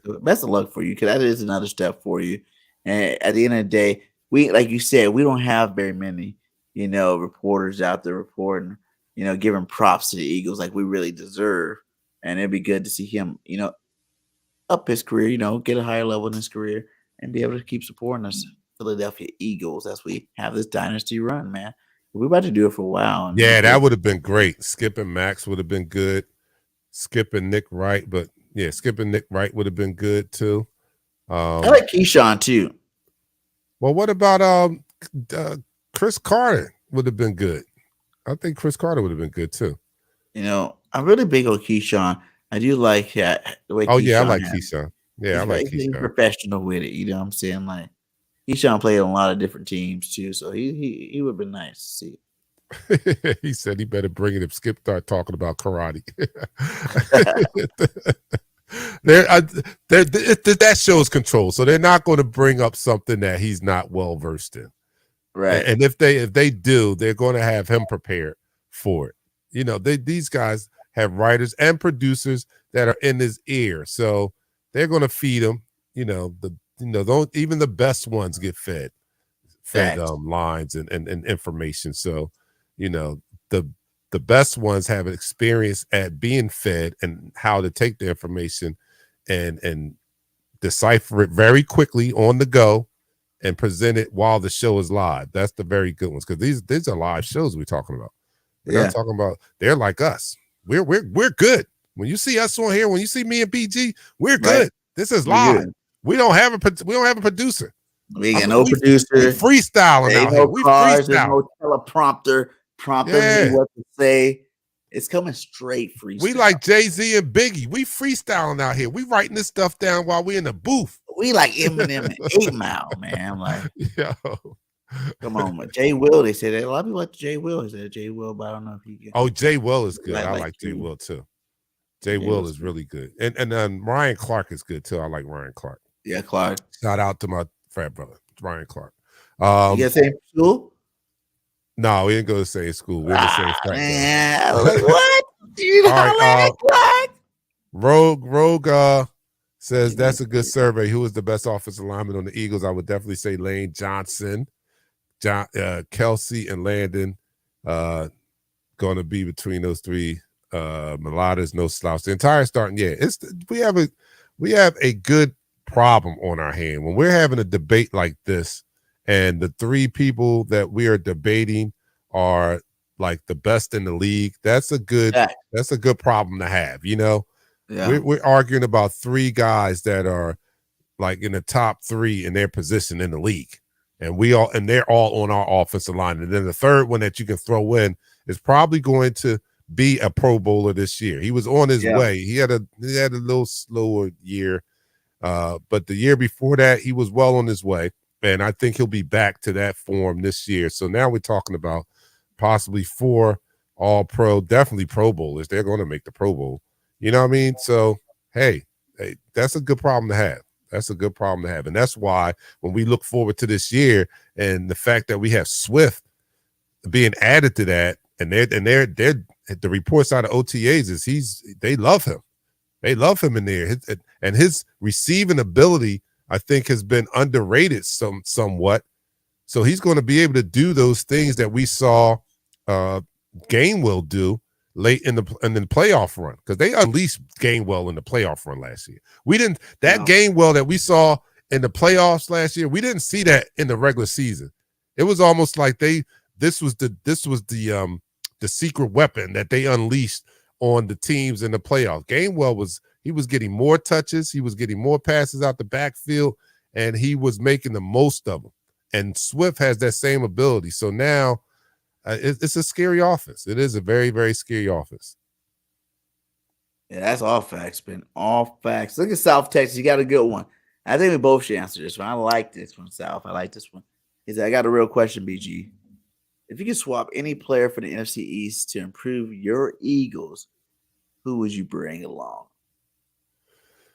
So best of luck for you, because that is another step for you. And at the end of the day, we, like you said, we don't have very many, reporters out there reporting, giving props to the Eagles like we really deserve. And it'd be good to see him, up his career, get a higher level in his career and be able to keep supporting us, Philadelphia Eagles, as we have this dynasty run, man. We're about to do it for a while. Yeah, that would have been great. Skip and Max would have been good. Skip and Nick Wright, but Skip and Nick Wright would have been good too. I like Keyshawn too. Well, what about Chris Carter would have been good? I think Chris Carter would have been good too. I'm really big on Keyshawn. I do like the way. Oh Keyshawn I like Keyshawn. Yeah, I like Keyshawn. He's professional with it. You know what I'm saying? Like Keyshawn played on a lot of different teams too, so he would have been nice to see. He said he better bring it if Skip start talking about karate. That shows control, so they're not going to bring up something that he's not well versed in, right? And if they do, they're going to have him prepared for it. These guys have writers and producers that are in his ear, so they're going to feed him. Don't even the best ones get fed lines and information. So, the best ones have an experience at being fed and how to take the information and decipher it very quickly on the go and present it while the show is live. That's the very good ones, because these are live shows we're talking about. We're not talking about, they're like us. We're good. When you see us on here, when you see me and BG, we're good. Right. This is live. We don't have a producer. We got no producer. We freestyling out here. We freestyling. No teleprompter prompting me what to say. It's coming straight freestyle. We like Jay-Z and Biggie. We freestyling out here. We writing this stuff down while we in the booth. We like Eminem and 8 Mile, man. I'm like, yo, come on, man. Jay Will. They said that a lot of people like Jay Will. They said Jay Will, but I don't know if he can. Oh, Jay Will is good. I like Jay Will too. Jay Will is really good, and Ryan Clark is good too. I like Ryan Clark. Yeah, Clark. Shout out to my frat brother, Ryan Clark. You got same school? No, we didn't go to the same school. We're the same frat. Man, like, what? You know, all right, Clark? Rogue says that's a good survey. Who is the best offensive lineman on the Eagles? I would definitely say Lane Johnson, Kelsey, and Landon. Going to be between those three. Mulata's no slouch. The entire starting, we have a good problem on our hand when we're having a debate like this, and the three people that we are debating are like the best in the league. That's a good problem to have. We're arguing about three guys that are like in the top three in their position in the league, and they're all on our offensive line. And then the third one that you can throw in is probably going to be a Pro Bowler this year. He was on his way. He had a little slower year, but the year before that, he was well on his way. And I think he'll be back to that form this year. So now we're talking about possibly 4 All-Pro, definitely Pro Bowlers. They're going to make the Pro Bowl. You know what I mean? So, hey, that's a good problem to have. That's a good problem to have. And that's why when we look forward to this year and the fact that we have Swift being added to that, and they're the reports out of OTAs is they love him. They love him in there. And his receiving ability, I think, has been underrated somewhat. So he's going to be able to do those things that we saw Gainwell do late in the playoff run, because they unleashed Gainwell in the playoff run last year. We didn't Gainwell that we saw in the playoffs last year. We didn't see that in the regular season. It was almost like this was the secret weapon that they unleashed on the teams in the playoffs. Gainwell was getting more touches, he was getting more passes out the backfield, and he was making the most of them. And Swift has that same ability. So now it's a scary offense. It is a very, very scary offense. Yeah, that's all facts, man. All facts. Look at South Texas. You got a good one. I think we both should answer this one. I like this one, South. I like this one. He said, I got a real question, BG. If you could swap any player for the NFC East to improve your Eagles, who would you bring along?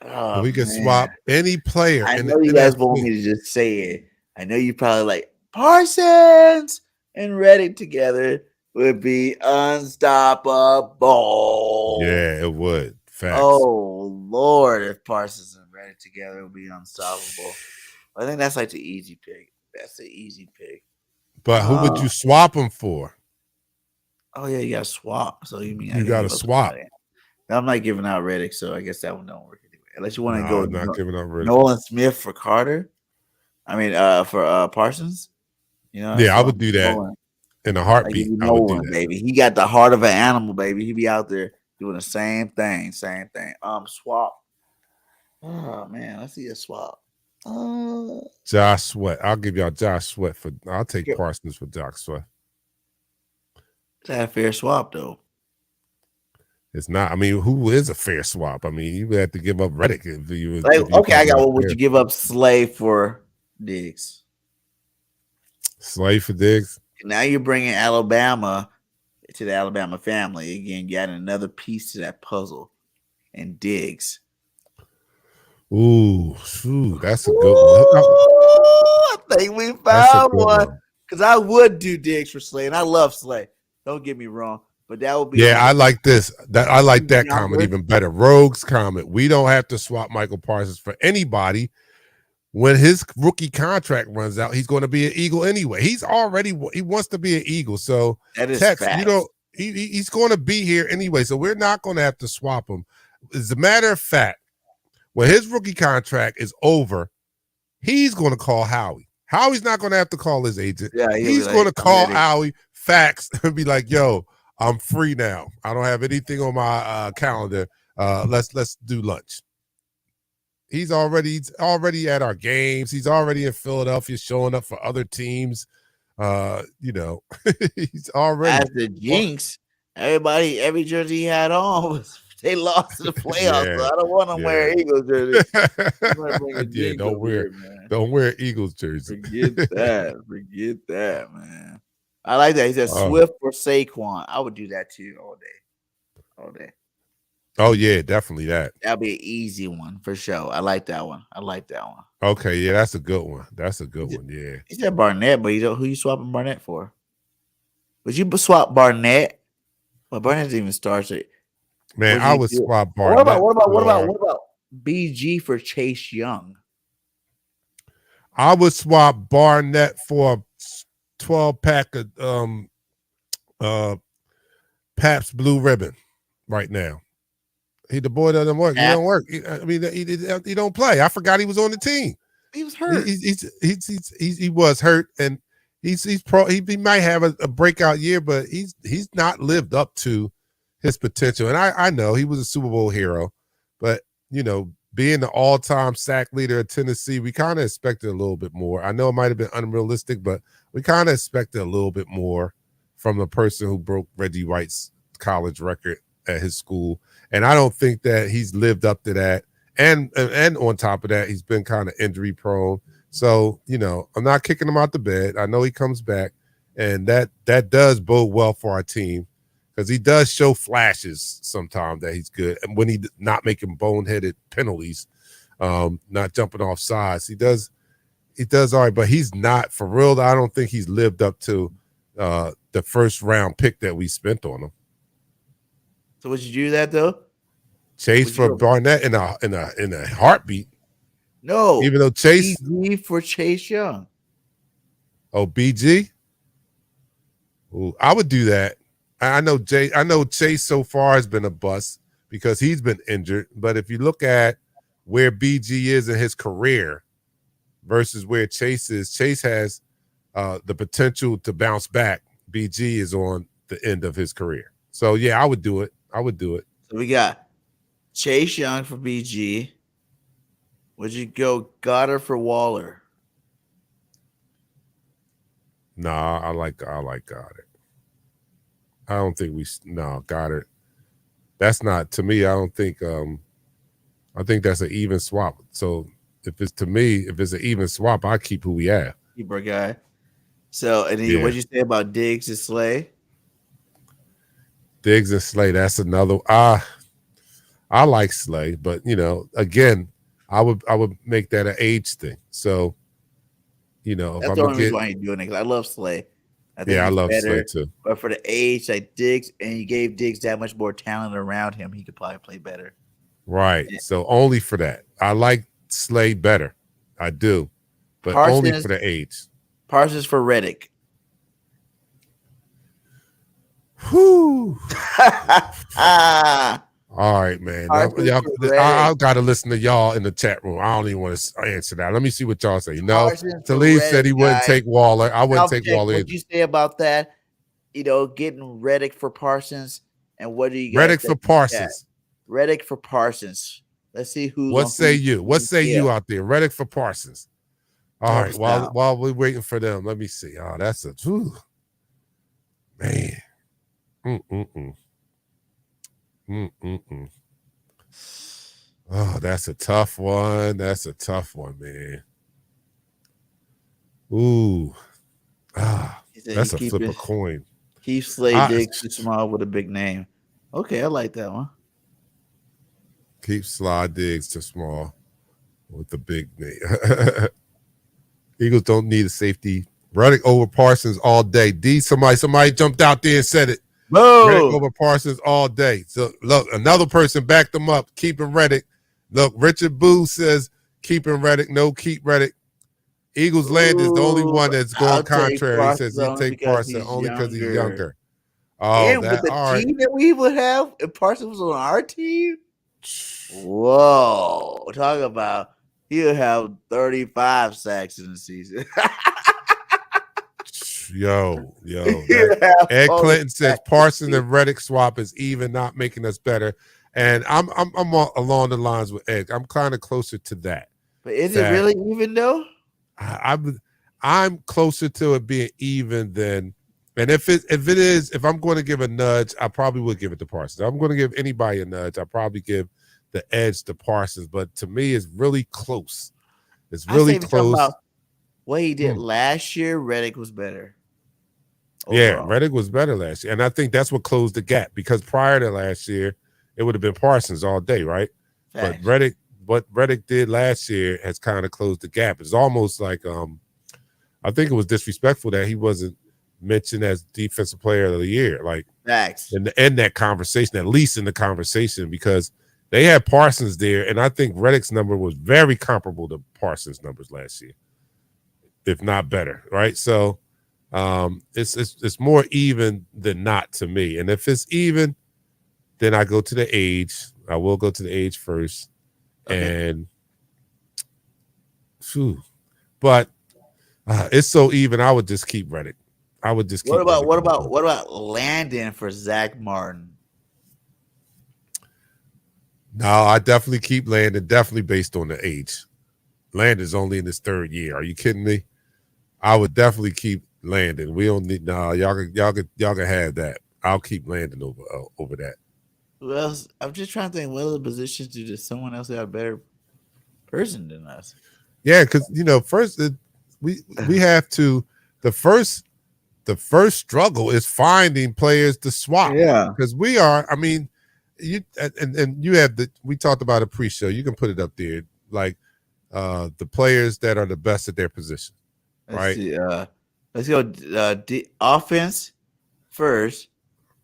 Oh, we could swap any player. I know you guys want me to just say it. I know you probably like Parsons and Reddick together would be unstoppable. Yeah, it would. Facts. Oh, Lord, if Parsons and Reddick together would be unstoppable. I think that's like the easy pick. That's the easy pick. But who would you swap them for? Oh, yeah, you got to swap. So you mean you got to swap. I'm not giving out Reddick, so I guess that one don't work anyway. Unless you want to go not giving out Reddick. Nolan Smith for Carter. I mean, for Parsons. You know, yeah, I would do that in a heartbeat. I would do that, baby. He got the heart of an animal, baby. He be out there doing the same thing. Swap. Oh man, let's see a swap. Josh Sweat. I'll give y'all Josh Sweat for. I'll take Parsons for Josh Sweat. Is that a fair swap though? It's not. I mean, who is a fair swap? I mean, you would have to give up Reddick if you. Okay, I got one. Would you give up Slay for Diggs? Slay for Diggs. Now you're bringing Alabama to the Alabama family again. You adding another piece to that puzzle, and Diggs. Ooh, that's a good one. I think we found one. Because I would do Diggs for Slay, and I love Slay. Don't get me wrong, but that would be. Yeah, I like this. I like that comment even better. Rogue's comment. We don't have to swap Michael Parsons for anybody. When his rookie contract runs out, he's going to be an Eagle anyway. He wants to be an Eagle. So that is Tex, he's going to be here anyway. So we're not going to have to swap him. As a matter of fact, when his rookie contract is over, he's going to call Howie. Howie's not going to have to call his agent. Yeah, he's going to call Howie Facts and be like, "Yo, I'm free now. I don't have anything on my calendar. Let's do lunch." He's already at our games. He's already in Philadelphia, showing up for other teams. He's already as the jinx. Every jersey he had on was. They lost in the playoffs, so I don't want to wear Eagles jersey. Don't wear Eagles jersey. Forget that, man. I like that. He said Swift or Saquon. I would do that too all day. Oh yeah, definitely that. That'd be an easy one for sure. I like that one. Okay, yeah, that's a good one. Yeah. He said Barnett, but who you swapping Barnett for? Would you swap Barnett? Well, Barnett didn't even start it. Man, I would swap Barnett. What about BG for Chase Young? I would swap Barnett for a 12-pack of Pabst Blue Ribbon right now. The boy doesn't work. He don't work. He don't play. I forgot he was on the team. He was hurt. He was hurt, and he's pro. He might have a breakout year, but he's not lived up to his potential. And I know he was a Super Bowl hero, but being the all-time sack leader of Tennessee, we kind of expected a little bit more. I know it might have been unrealistic, but we kind of expected a little bit more from the person who broke Reggie White's college record at his school. And I don't think that he's lived up to that. And on top of that, he's been kind of injury prone. So, I'm not kicking him out the bed. I know he comes back, and that does bode well for our team because he does show flashes sometimes that he's good. And when he's not making boneheaded penalties, not jumping off sides, he does all right, but he's not for real. I don't think he's lived up to the first round pick that we spent on him. So would you do that though? Chase for Barnett in a heartbeat. No, even though Chase BG for Chase Young. Oh, BG. Ooh, I would do that. I know Chase so far has been a bust because he's been injured. But if you look at where BG is in his career versus where Chase is, Chase has the potential to bounce back. BG is on the end of his career. So yeah, I would do it. So we got Chase Young for BG. Would you go Goddard for Waller? Nah, I like Goddard. I don't think Goddard. That's not to me. I don't think. I think that's an even swap. So if it's an even swap, I keep who we have. Keep our guy. So and then what'd you say about Diggs and Slay? Diggs and Slay. That's another. I like Slay, but again, I would make that an age thing. So, if that's I'm the only reason why you're doing it, because I love Slay. I love Slay too. But for the age, like Diggs, and you gave Diggs that much more talent around him, he could probably play better. Right. Yeah. So only for that. I like Slay better. I do. But Parsons, only for the age. Parsons for Reddick. Whew. All right, man. I got to listen to y'all in the chat room. I don't even want to answer that. Let me see what y'all say. No, Talib said he wouldn't take Waller. I wouldn't take Waller. What you say about that? Getting Reddick for Parsons, and what do you? Reddick for Parsons. Reddick for Parsons. Let's see who. What say you? What say you out there? Reddick for Parsons. All right. While we're waiting for them, let me see. Oh, that's a man. Oh, that's a tough one. That's a tough one, man. Ooh. That's a flip a coin. Keith Slade Diggs too small with a big name. Okay, I like that one. Keep Slide Diggs too small with the big name. Eagles don't need a safety. Reddick over Parsons all day. Somebody jumped out there and said it. Reddick over Parsons all day. So look, another person backed them up, keeping Reddick. Look, Richard Boo says keeping Reddick. No, keep Reddick. Eagles land is the only one that's going contrary. He says he take Parsons only because he's younger. Oh, and with the team that we would have, if Parsons was on our team, whoa! Talk about he'll have 35 sacks in the season. Yo. Ed Clinton says Parsons and Reddick swap is even, not making us better. And I'm along the lines with Ed. I'm kind of closer to that. But is it really even though? I'm closer to it being even than, and if I'm going to give a nudge, I probably would give it to Parsons. I'm going to give anybody a nudge. I probably give the edge to Parsons. But to me, it's really close. It's really close. About what he did last year, Reddick was better. Overall. Yeah, Reddick was better last year. And I think that's what closed the gap, because prior to last year, it would have been Parsons all day, right? Thanks. But what Reddick did last year has kind of closed the gap. It's almost like I think it was disrespectful that he wasn't mentioned as defensive player of the year, like in that conversation, at least in the conversation, because they had Parsons there, and I think Reddick's number was very comparable to Parsons' numbers last year, if not better, right? So it's more even than not to me. And if it's even, then I go to the age. I will go to the age first. Okay. And but it's so even. I would just keep Reddick. I would just keep. What about Landon for Zach Martin? No, I definitely keep Landon. Definitely based on the age. Landon's only in his third year. Are you kidding me? I would definitely keep Landon. We don't need y'all can have that. I'll keep Landon over that. Well, I'm just trying to think, what other positions does someone else have a better person than us? Yeah, because first we have to the first struggle is finding players to swap. Yeah. Because we are, I mean, and you have we talked about a pre-show. You can put it up there, like the players that are the best at their position. Let's right? see. Let's go offense first.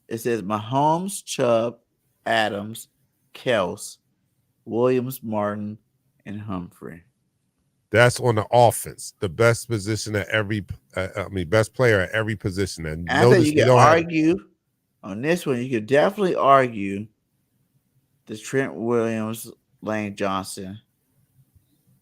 It says Mahomes, Chubb, Adams, Kels, Williams, Martin, and Humphrey. That's on the offense. The best position at every, best player at every position. And I think you can argue on this one. You could definitely argue the Trent Williams, Lane Johnson.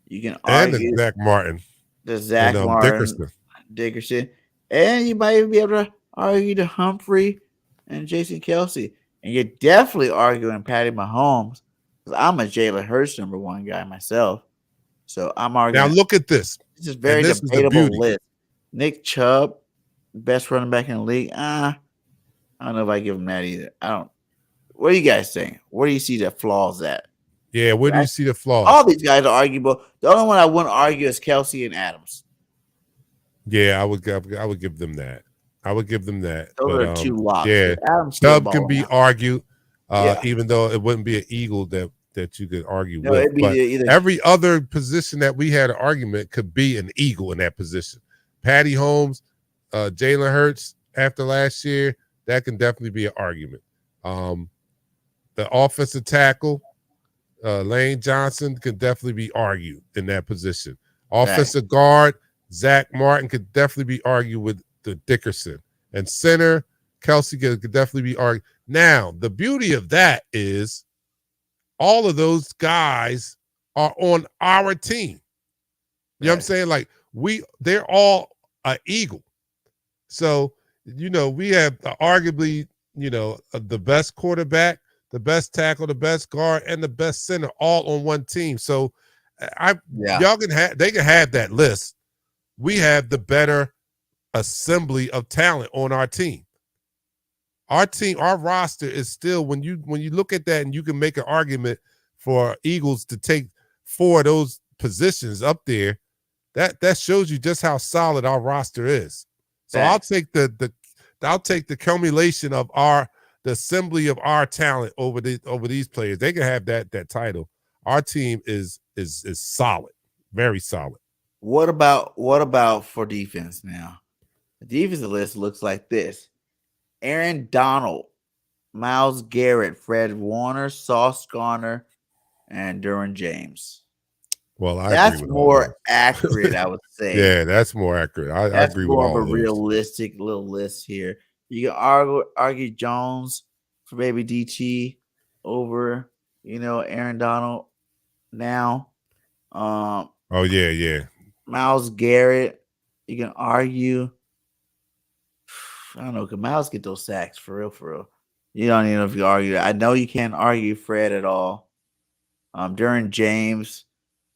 You can argue Zach Martin, the Zach Martin, Dickerson, and you might even be able to argue the Humphrey and Jason Kelsey. And you're definitely arguing Patty Mahomes, because I'm a Jalen Hurts #1 guy myself. So I'm arguing. Now look at this. This is very debatable list. Nick Chubb, best running back in the league. I don't know if I give him that either. I don't. What are you guys saying? Where do you see the flaws at? Yeah, where do you see the flaws? All these guys are arguable. The only one I wouldn't argue is Kelsey and Adams. Yeah, I would give them that. I would give them that. Those are two locks. Yeah, Chubb can be argued, even though it wouldn't be an Eagle that you could argue with. But every other position that we had an argument could be an Eagle in that position. Patty Holmes, Jalen Hurts after last year, that can definitely be an argument. The offensive tackle, Lane Johnson, could definitely be argued in that position. Offensive guard, Zach Martin could definitely be argued with the Dickerson. And center, Kelsey could definitely be argued. Now, the beauty of that is all of those guys are on our team. You know what I'm saying? Like they're all an Eagle. So, we have arguably, the best quarterback, the best tackle, the best guard, and the best center all on one team. So y'all they can have that list. We have the better assembly of talent on our team. Our team, our roster is still, when you look at that and you can make an argument for Eagles to take 4 of those positions up there, that shows you just how solid our roster is. So I'll take the culmination of the assembly of our talent over these players. They can have that title. Our team is solid, very solid. What about for defense now? The defensive list looks like this: Aaron Donald, Myles Garrett, Fred Warner, Sauce Gardner, and Derwin James. Well, that's more accurate, I would say. Yeah, that's more accurate. I agree with all more of a realistic little list here. You can argue Jones for maybe DT over, Aaron Donald now. Oh yeah. Myles Garrett, you can argue. I don't know, can Myles get those sacks for real? You don't even know if you argue that. I know you can't argue Fred at all. Derwin James,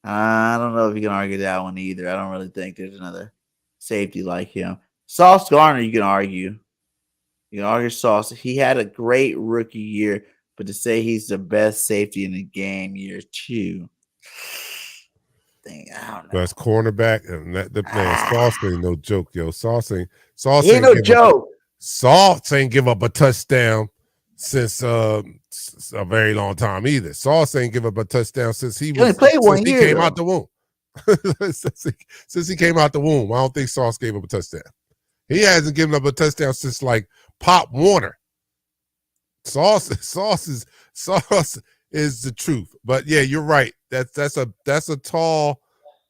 I don't know if you can argue that one either. I don't really think there's another safety like him. Sauce Gardner, you can argue. You can argue Sauce. He had a great rookie year, but to say he's the best safety in the game year 2, I don't know. Best cornerback, and Sauce ain't no joke, yo. Sauce ain't no joke. Sauce ain't give up a touchdown since a very long time either. Sauce ain't give up a touchdown since he came out the womb. since he came out the womb, I don't think Sauce gave up a touchdown. He hasn't given up a touchdown since like Pop Warner. Sauce is the truth. But yeah, you're right. That's a tall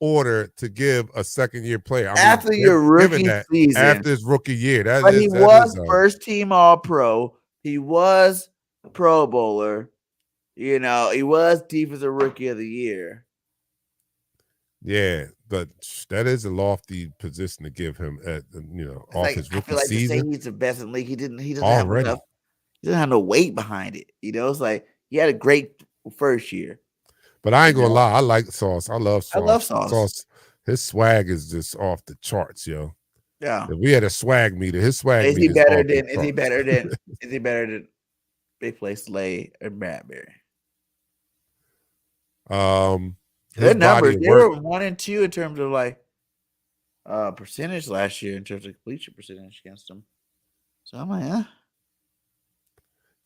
order to give a second-year player. After your rookie season, after his rookie year, he was first-team All-Pro. He was a Pro Bowler. He was Defensive Rookie of the Year. Yeah, but that is a lofty position to give him at off his rookie season. To say he's the best in the league. He doesn't have enough. He doesn't have no weight behind it. It's like he had a great first year. But I ain't gonna lie, I like Sauce. I love Sauce. I love Sauce. His swag is just off the charts, yo. Yeah. If we had a swag meter, his swag is meter he better than Big Play Slay or Bradbury? Their his body numbers, of they work. were 1 and 2 in terms of like percentage last year in terms of completion percentage against them. So I'm like,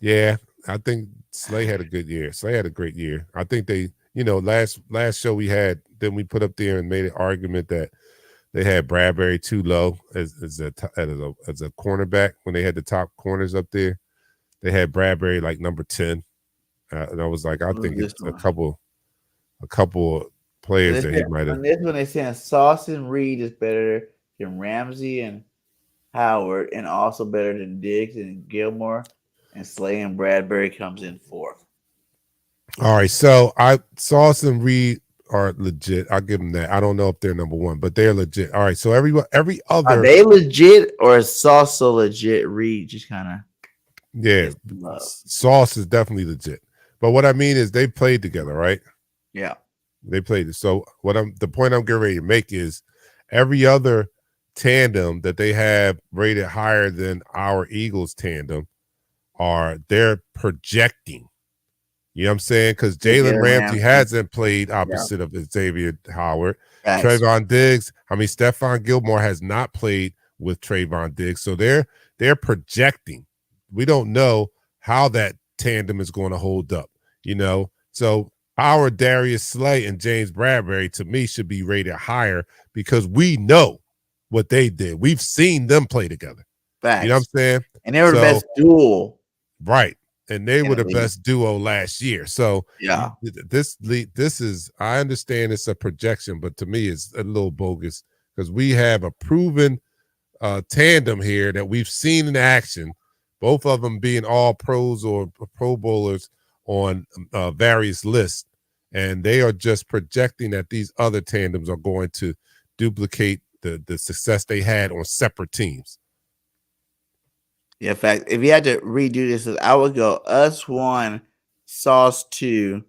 Yeah, I think Slay had a good year. Slay had a great year. I think they, last show we had, then we put up there and made an argument that they had Bradbury too low as a cornerback when they had the top corners up there. They had Bradbury like number 10, and I was like, I think it's a couple players that he might have. On this one, they're saying Sauce and Reed is better than Ramsey and Howard, and also better than Diggs and Gilmore. And Slay and Bradbury comes in 4th. All right, so Sauce and Reed are legit. I'll give them that. I don't know if they're number 1, but they're legit. All right, so every other, are they legit or is Sauce so legit? Reed just kind of Sauce is definitely legit. But what I mean is they played together, right? Yeah, they played it. So the point I'm getting ready to make is every other tandem that they have rated higher than our Eagles tandem they're projecting. You know what I'm saying? Because Jalen Ramsey hasn't played opposite of Xavier Howard. Trayvon Diggs, Stephon Gilmore has not played with Trayvon Diggs. So they're projecting. We don't know how that tandem is going to hold up, So our Darius Slay and James Bradbury, to me, should be rated higher because we know what they did. We've seen them play together. Facts. You know what I'm saying? And they were the best duel. Right. And they were the best duo last year. So yeah, this is, I understand it's a projection, but to me it's a little bogus because we have a proven tandem here that we've seen in action, both of them being all pros or pro bowlers on various lists. And they are just projecting that these other tandems are going to duplicate the success they had on separate teams. Yeah, in fact, if you had to redo this, I would go us 1, Sauce 2,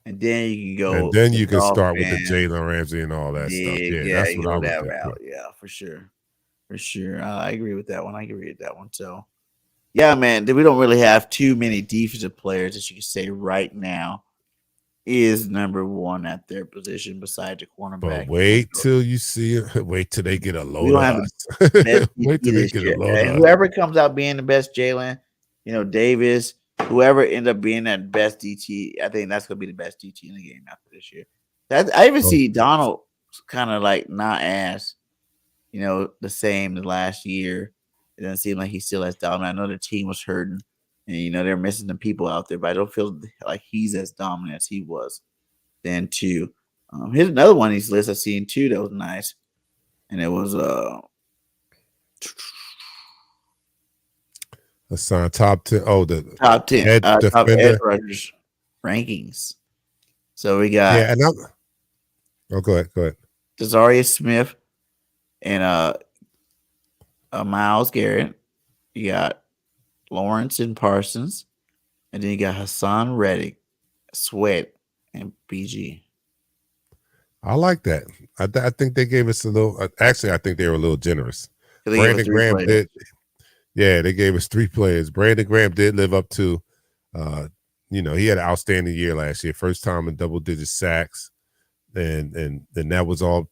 and then you can go. And then you can start with the Jalen Ramsey and all that stuff. Yeah, that's what I would think. Route. Yeah, for sure. I agree with that one. So, yeah, man, we don't really have too many defensive players that you can say right now is number 1 at their position besides the cornerback. But wait till you see it. Wait till they get a load of us. Wait till they get a load of us. Whoever comes out being the best Jalen, Davis, whoever ends up being that best DT, I think that's going to be the best DT in the game after this year. I even see Donald kind of like not as, the same the last year. It doesn't seem like he still has dominant. I know the team was hurting. And, they're missing some people out there, but I don't feel like he's as dominant as he was then, too. Here's another one on these lists I've seen, too, that was nice. And it was Hassan, top 10. Oh, the top 10. Top edge rushers rankings. So we got... Yeah, and go ahead. Desarius Smith and Myles Garrett. You got Lawrence and Parsons, and then you got Hassan Reddick, Sweat, and BG. I like that. I think they gave us a little. Actually, I think they were a little generous. Brandon Graham did. Yeah, they gave us 3 players. Brandon Graham did live up to. He had an outstanding year last year, first time in double-digit sacks, and that was all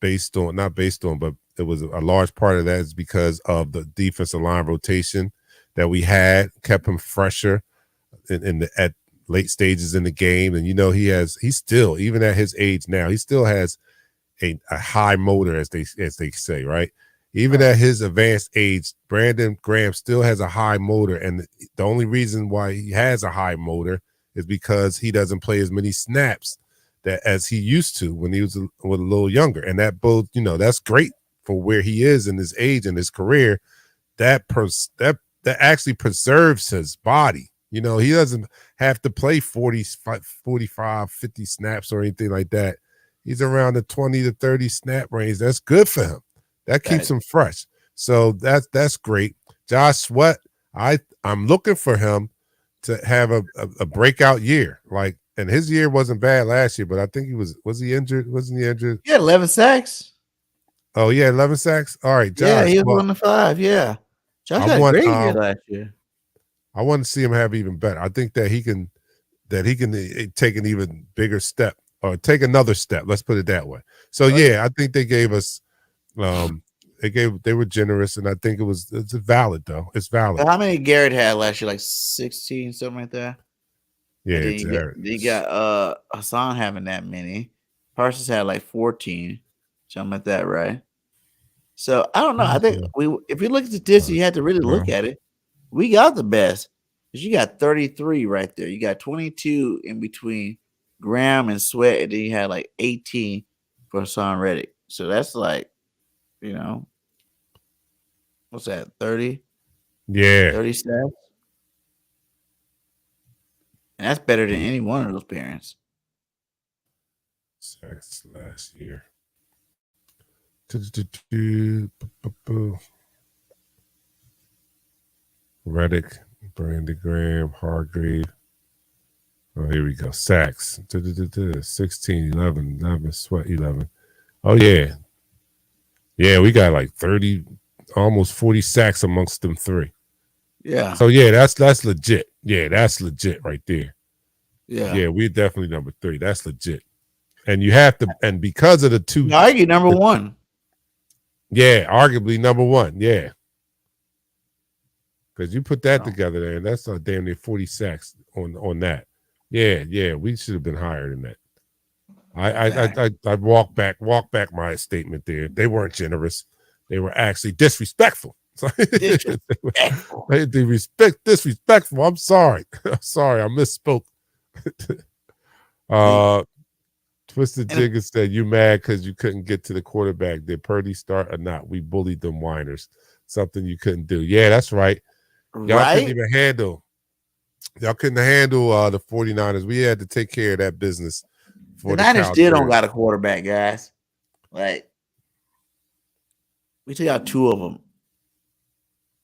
not based on, but it was a large part of that is because of the defensive line rotation that we had, kept him fresher at late stages in the game. And he's still, even at his age now, he still has a high motor, as they say, right? Even at his advanced age, Brandon Graham still has a high motor. And the only reason why he has a high motor is because he doesn't play as many snaps as he used to when he was a little younger. And that both, that's great for where he is in his age and his career. That actually preserves his body. He doesn't have to play 45, 50 snaps or anything like that. He's around the 20 to 30 snap range. That's good for him. That keeps him fresh. So that's great. Josh Sweat, I'm looking for him to have a breakout year. And his year wasn't bad last year, but I think was he injured? Wasn't he injured? Yeah, 11 sacks. Oh, yeah, 11 sacks. All right, Josh. Yeah, he was 1 to 5. Yeah. Josh had a great year last year. I want to see him have even better. I think that he can take an even bigger step or take another step. Let's put it that way. So yeah, I think they gave us they were generous, and I think it's valid though. It's valid. How many Garrett had last year? Like 16, something like that. Yeah, then you got Hassan having that many. Parsons had like 14, something like that, right? So I don't know. I think if you look at the statistics, you had to really look at it. We got the best because you got 33 right there. You got 22 in between Graham and Sweat, and then you had like 18 for Hassan Reddick. So that's like, what's that? 30? Yeah, 30 stats. And that's better than any one of those parents. Sacks last year. Reddick, Brandon Graham, Hargrave. Oh, here we go. Sacks. 16, 11, Sweat, 11. Oh, yeah. Yeah, we got like 30, almost 40 sacks amongst them three. Yeah. So, yeah, that's legit. Yeah, that's legit right there. Yeah. Yeah, we're definitely number 3. That's legit. And you have to, and because of the two. You argue number 1. Yeah, arguably number 1. Yeah. Because you put that together there, and that's damn near 40 sacks on that. Yeah, we should have been higher than that. I walk back my statement there. They weren't generous. They were actually disrespectful. Disrespectful. I'm sorry. I'm sorry. I misspoke. Twisted Jigger said, "You mad because you couldn't get to the quarterback? Did Purdy start or not? We bullied them whiners. Something you couldn't do." Yeah, that's right. Y'all couldn't even handle. Y'all couldn't handle the 49ers. We had to take care of that business. The Niners still don't got a quarterback, guys. Like, we took out 2 of them.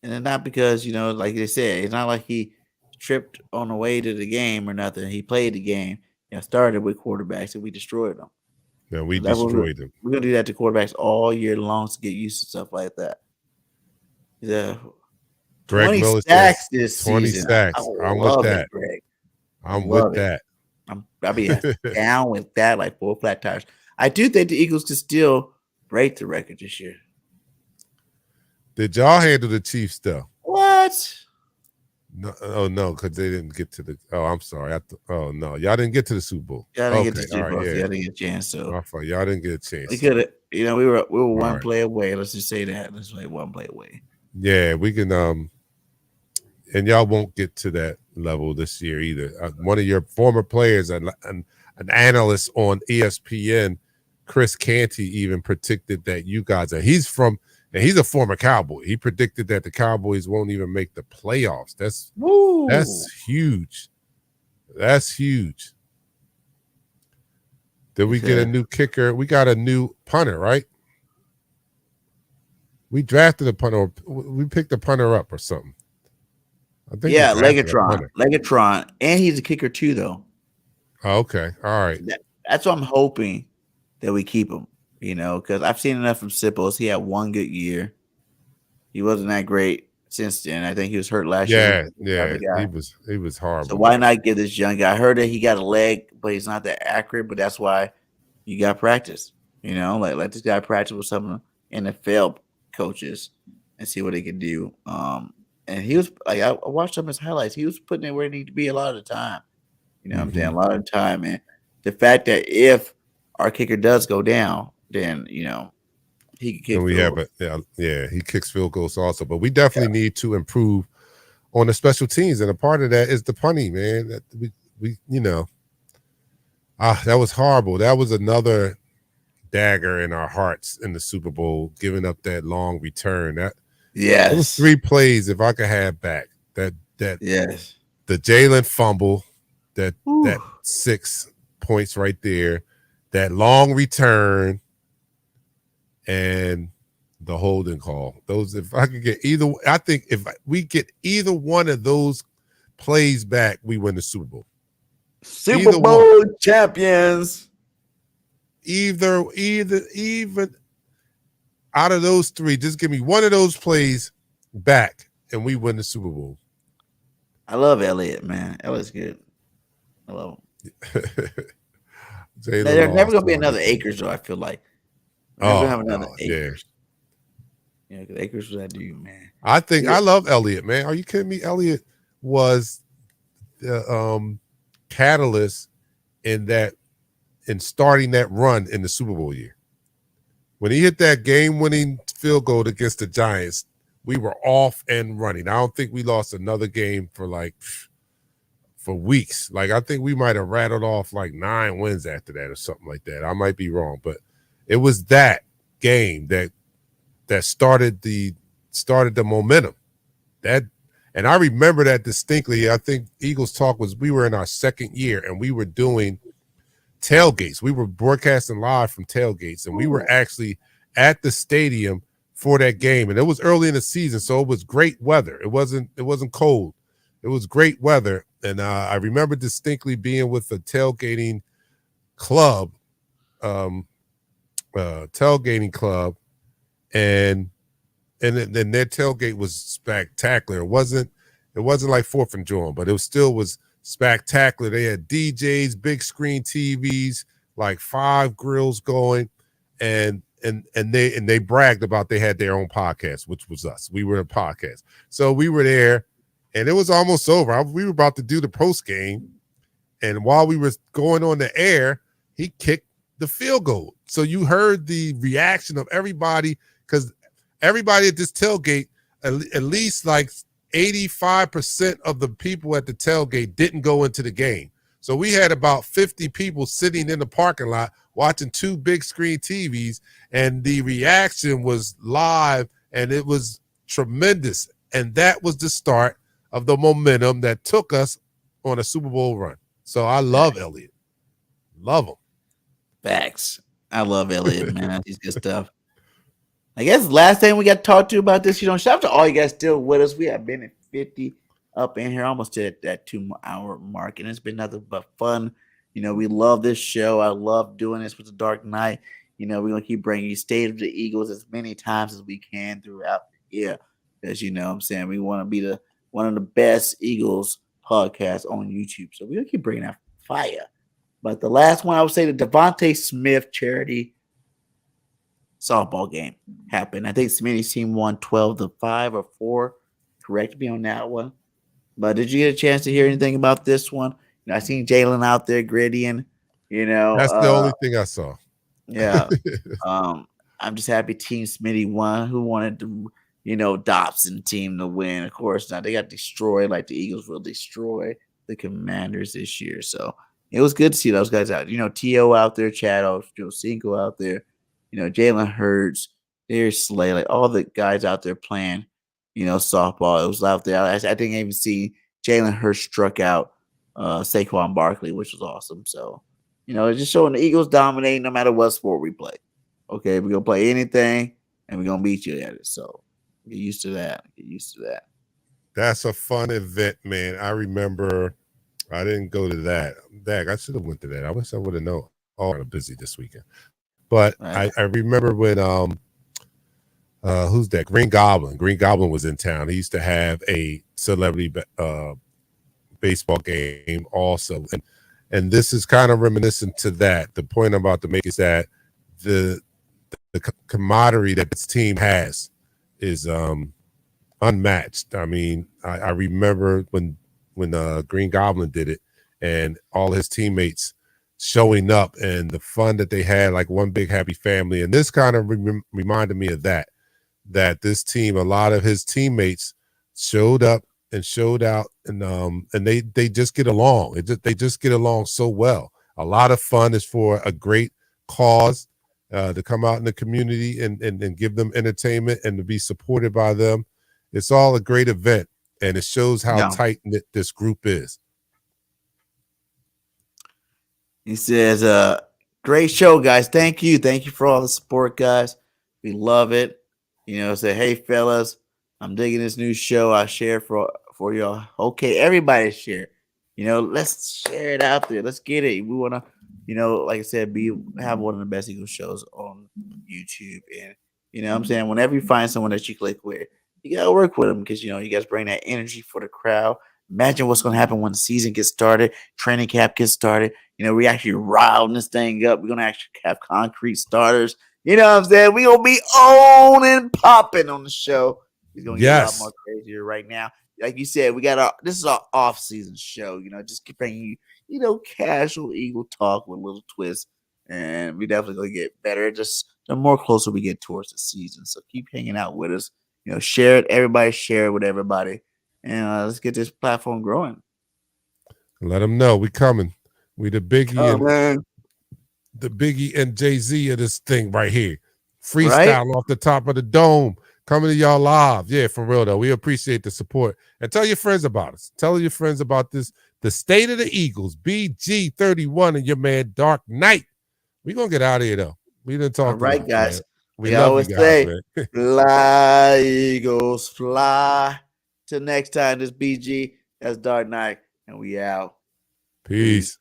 And it's not because, like they said, it's not like he tripped on the way to the game or nothing. He played the game and started with quarterbacks, and we destroyed them. Yeah, we destroyed them. We're going to do that to quarterbacks all year long to get used to stuff like that. Yeah. 20 sacks this season. 20 sacks. I'm with that. Greg. I'm with that. I'll be down with that like 4 flat tires. I do think the Eagles could still break the record this year. Did y'all handle the Chiefs though? What? No, no, because they didn't get to the. Oh, I'm sorry. Oh no, y'all didn't get to the Super Bowl. Y'all didn't get to the Super Bowl. Y'all didn't get a chance. So y'all didn't get a chance. We could have. We were one play away. Let's just say that. Let's say one play away. Yeah, we can. And y'all won't get to that level this year either. One of your former players, an analyst on ESPN, Chris Canty, even predicted that you guys are. He's a former Cowboy. He predicted that the Cowboys won't even make the playoffs. That's huge. That's huge. Did we get a new kicker? We got a new punter, right? We drafted a punter. We picked a punter up or something. I think Legatron, and he's a kicker too, though. Oh, okay, all right. That's what I'm hoping that we keep him. Because I've seen enough from Sipples. He had 1 good year. He wasn't that great since then. I think he was hurt last year. Yeah, he was horrible. So why not give this young guy? I heard that he got a leg, but he's not that accurate. But that's why you got practice. Like let this guy practice with some NFL coaches and see what they can do. And he was like, I watched some of his highlights. He was putting it where he needed to be a lot of the time. What I'm saying? A lot of the time. And the fact that if our kicker does go down, then he can kick. And he kicks field goals also. But we definitely need to improve on the special teams, and a part of that is the punting, man. That we that was horrible. That was another dagger in our hearts in the Super Bowl, giving up that long return. Those 3 plays, if I could have back the Jalen fumble, that 6 points right there, that long return, and the holding call. Those, if I could get either, I think if we get either one of those plays back, we win the Super Bowl. Super Bowl champions. Even out of those 3, just give me one of those plays back, and we win the Super Bowl. I love Elliott, man. Elliott's good. I love him. Jalen There's never lost. gonna be another Akers, though. I feel like we're never Oh, gonna have another no, yeah. Akers. Yeah, because Akers was that dude, man. I think I love Elliott, man. Are you kidding me? Elliott was the catalyst in starting that run in the Super Bowl year. When he hit that game-winning field goal against the Giants, we were off and running. I don't think we lost another game for weeks. Like, I think we might have rattled off like 9 wins after that or something like that. I might be wrong, but it was that game that started the momentum. And I remember that distinctly. I think Eagles Talk we were in our second year and we were doing tailgates. We were broadcasting live from tailgates, and we were actually at the stadium for that game. And it was early in the season, so it was great weather. It wasn't cold. It was great weather. And I remember distinctly being with a tailgating club, and then their tailgate was spectacular. It wasn't like 4th and Juin, but it was spectacular. They had DJs, big screen TVs, like 5 grills going, and they bragged about they had their own podcast, which was us. We were a podcast, so we were there, and it was almost over. We were about to do the post game, and while we were going on the air, he kicked the field goal. So you heard the reaction of everybody, because everybody at this tailgate, at least like 85% of the people at the tailgate didn't go into the game. So we had about 50 people sitting in the parking lot watching 2 big screen TVs, and the reaction was live, and it was tremendous. And that was the start of the momentum that took us on a Super Bowl run. So I love Elliott. Love him. Facts. I love Elliott, man. He's good stuff. I guess last thing we got to talk to about this, shout out to all you guys still with us. We have been at 50 up in here, almost to that 2-hour mark, and it's been nothing but fun. We love this show. I love doing this with the Dark Knight. We're going to keep bringing you State of the Eagles as many times as we can throughout the year, because, what I'm saying, we want to be one of the best Eagles podcasts on YouTube. So we're going to keep bringing that fire. But the last one, I would say the Devontae Smith charity softball game happened. I think Smitty's team won 12-5 or 4. Correct me on that one. But did you get a chance to hear anything about this one? I seen Jalen out there grittying. That's the only thing I saw. Yeah. I'm just happy Team Smitty won. Who wanted the Dobson team to win? Of course not. They got destroyed like the Eagles will destroy the Commanders this year. So it was good to see those guys out. T.O. out there, Chad, Cinco out there. Jalen Hurts, there's Slay, like all the guys out there playing, softball. It was out there. I didn't even see Jalen Hurts struck out Saquon Barkley, which was awesome. So, it's just showing the Eagles dominate no matter what sport we play. Okay, we're going to play anything, and we're going to beat you at it. So, get used to that. That's a fun event, man. I remember I didn't go to that. I should have went to that. I wish I would have known. Oh, I'm busy this weekend. But right. I remember when who's that? Green Goblin. Green Goblin was in town. He used to have a celebrity baseball game also. And this is kind of reminiscent to that. The point I'm about to make is that the camaraderie that this team has is unmatched. I mean, I remember when Green Goblin did it and all his teammates showing up and the fun that they had, like one big happy family. And this kind of reminded me of that this team, a lot of his teammates showed up and showed out, and they just get along. They just get along so well. A lot of fun is for a great cause, to come out in the community and give them entertainment and to be supported by them. It's all a great event, and it shows how tight-knit this group is. He says, great show, guys. Thank you. Thank you for all the support, guys. We love it. Say, hey, fellas, I'm digging this new show. I share for y'all. Okay, everybody share. Let's share it out there. Let's get it. We want to, like I said, have one of the best Eagle shows on YouTube. And, what I'm saying, whenever you find someone that you click with, you got to work with them because, you guys bring that energy for the crowd. Imagine what's going to happen when the season gets started, training camp gets started. You know, we actually riling this thing up. We're going to actually have concrete starters. You know what I'm saying? We're going to be on and popping on the show. It's going to get a lot more crazier right now. Like you said, this is our off-season show. You know, just keep bringing you, casual Eagle talk with a little twist. And we definitely going to get better just the more closer we get towards the season. So keep hanging out with us. You know, share it. Everybody share it with everybody. And let's get this platform growing. Let them know we coming. We the Biggie and Jay-Z of this thing right here. Freestyle off the top of the dome. Coming to y'all live. Yeah, for real though. We appreciate the support. And tell your friends about us. Tell your friends about this. The State of the Eagles, BG31 and your man Dark Knight. We're gonna get out of here though. We didn't talk. All right, guys. We love you guys, man. Fly, Eagles, fly. Till next time, this BG, that's Dark Knight, and we out. Peace.